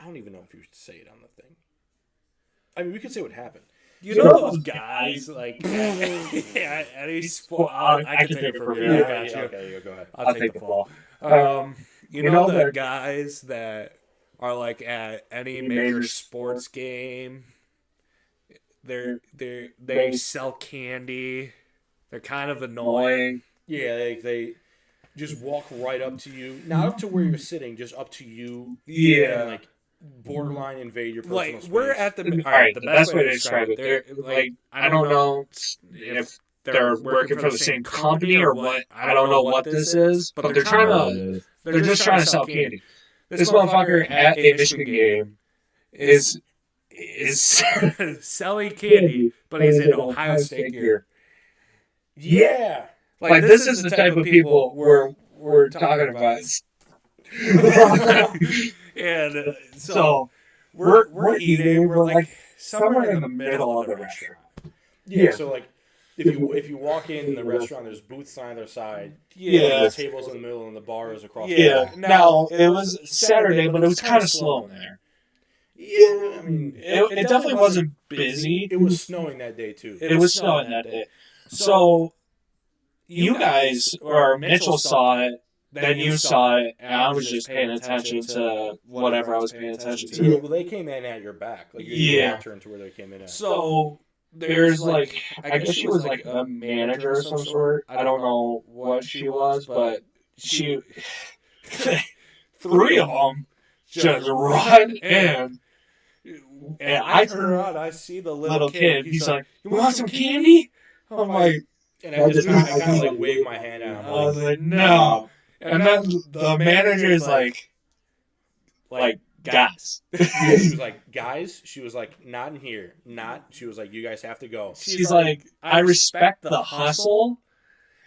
I don't even know if you should say it on the thing. I mean, we could say what happened. You know those guys, like, at any sport. I can take it from you. Okay, go ahead. I'll take the fall. You know the guys that are, like, at any major sports game, they sell candy. They're kind of annoying. Yeah, they just walk right up to you. Not up to where you're sitting, just up to you. Yeah. And, like, borderline invade your personal space. We're at the... All right, the best way to describe it, I don't know if they're working for the same company or what. I don't know what this is, but they're just trying to sell candy. This motherfucker at a Michigan game is selling candy, but he's in Ohio State gear. Yeah. Like this is the type of people we're talking about. And so we're eating. We're like somewhere in the middle of the restaurant. Yeah. So like, if you walk in the restaurant, there's booths on either side. Yeah. The tables in the middle and the bars across. Yeah. Now it was Saturday, but it was kind of slow in there. Yeah. I mean, It definitely wasn't busy. It was snowing that day too. It was snowing that day. So you guys, or Mitchell saw it, then you saw it, and I was just paying attention to whatever I was paying attention to. Yeah, well, they came in at your back. Like, your turned to where they came in at. So there's like, I guess she was like a manager of some sort. I don't know what she was, but she, 3 of them just run in. And I turn around, I see the little kid. He's like, "You want some candy?" I'm like, and I kind of like waved my hand at him. I was like, "No." And then the manager is like, guys. Yeah, she was like, guys. She was like, not in here. She was like, you guys have to go. She's like, I respect the hustle,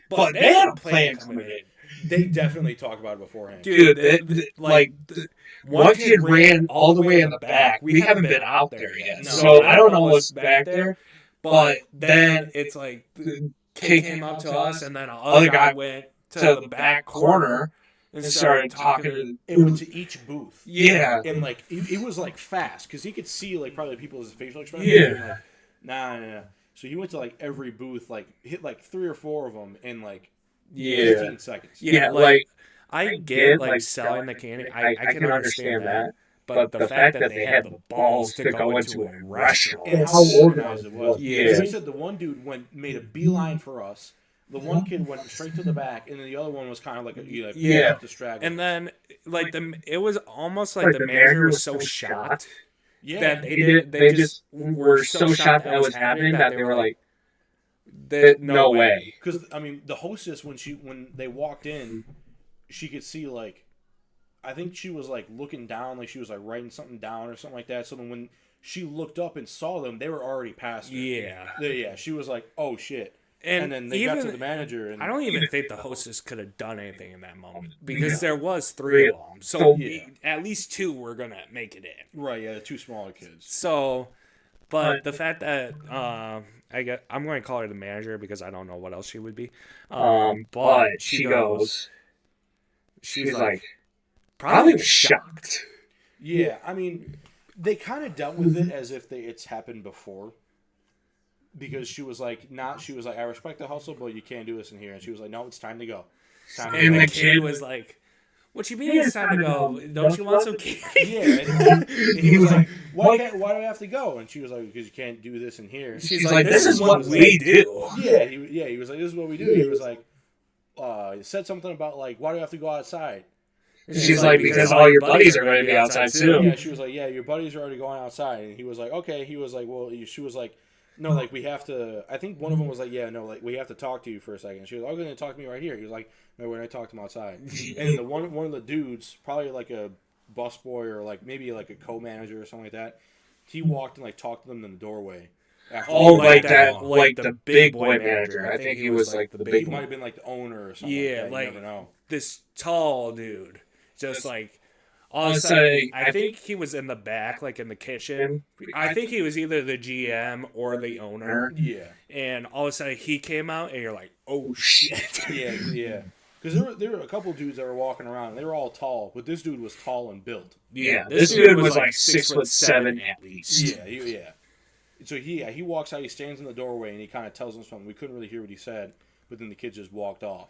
but they had a plan coming in. They definitely talked about it beforehand. Dude, one kid ran all the way in the back. We haven't been out there yet. No. So I don't know what's back there. But then it's like the kid came up to us, and then other guy went to the back corner and started talking. It went to each booth. Yeah. And like, it was like fast, because he could see like probably people's facial expressions. Yeah. And, like, nah. So he went to like every booth, like hit like 3 or 4 of them in like 15 seconds. Yeah, like I get like selling the candy. I can understand that. But the fact that they had the balls to go into a restaurant. And how organized it was. Yeah. So he said the one dude made a beeline for us. The one kid went straight to the back, and then the other one was kind of like the straggler. And then like it was almost like the manager was so shocked that they just were so shocked that was happening that they were like, no way. Because I mean, the hostess when they walked in, she could see like, I think she was like looking down, like she was like writing something down or something like that. So then when she looked up and saw them, they were already past her. Yeah. She was like, oh shit. And then they got to the manager. And I don't even think the hostess could have done anything in that moment, because there was 3 of them. So at least 2 were going to make it in. Right, yeah, the 2 smaller kids. So, but the fact that, I'm going to call her the manager because I don't know what else she would be. But she's like, probably shocked. Yeah, I mean, they kind of dealt with it as if it's happened before. Because she was like, I respect the hustle, but you can't do this in here. And she was like, no, it's time to go. And the kid was like, what you mean it's time to go? Don't you want some candy? Yeah. And he was like, why do I have to go? And she was like, because you can't do this in here. She's like, this is what we do. Yeah, he was like, this is what we do. He was like, he said something about like, why do I have to go outside? She's like, because all your buddies are going to be outside too. Yeah, she was like, yeah, your buddies are already going outside. And he was like, okay. He was like, well, she was like, no, like, we have to... I think one of them was like, yeah, no, like, we have to talk to you for a second. She was like, oh, you're going to talk to me right here. He was like, no, we're going to talk to him outside. And one of the dudes, probably like a busboy or like maybe like a co-manager or something like that, he walked and like talked to them in the doorway. Like the big boy manager. I think he was like the big He might have been like the owner or something. Yeah, like that. You never know. This tall dude. Just like... All of a sudden, I think he was in the back, like in the kitchen. I think he was either the GM or the owner. Yeah. And all of a sudden, he came out, and you're like, oh, shit. Yeah. Because there were a couple dudes that were walking around, and they were all tall, but this dude was tall and built. Yeah, this dude was like 6'7" at least. Yeah. So he walks out, he stands in the doorway, and he kind of tells them something. We couldn't really hear what he said, but then the kids just walked off.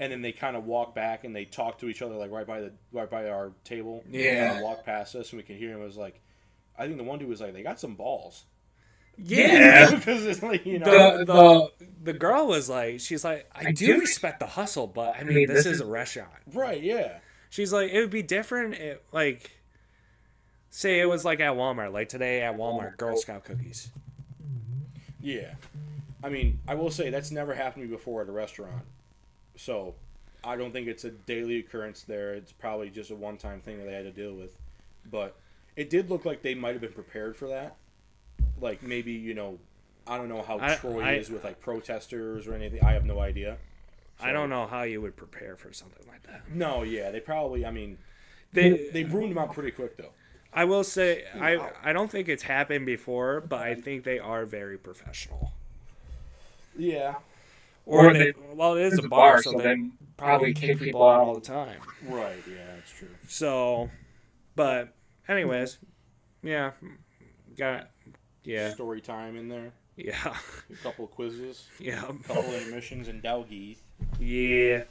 And then they kind of walk back and they talk to each other like right by our table. Yeah. And walk past us and we can hear him. It was like, I think the one dude was like, they got some balls. Yeah. Because it's like, you know. The girl was like, she's like, I do respect the hustle, but I mean, this is a restaurant. Right, yeah. She's like, it would be different if, like, say it was like at Walmart, like today at Walmart, Girl Scout cookies. Yeah. I mean, I will say that's never happened to me before at a restaurant. So, I don't think it's a daily occurrence there. It's probably just a one-time thing that they had to deal with. But it did look like they might have been prepared for that. Like maybe, I don't know how Troy is with like protesters or anything. I have no idea. So, I don't know how you would prepare for something like that. No, yeah, they probably. I mean, they broomed them out pretty quick though. I will say I don't think it's happened before, but I think they are very professional. Yeah. Or it is a bar, so they probably kick people out all the time. Right. Yeah, that's true. So, but anyways, yeah, Story time in there. Yeah. A couple of quizzes. Yeah. A couple of intermissions and Dalgeeth. Yeah.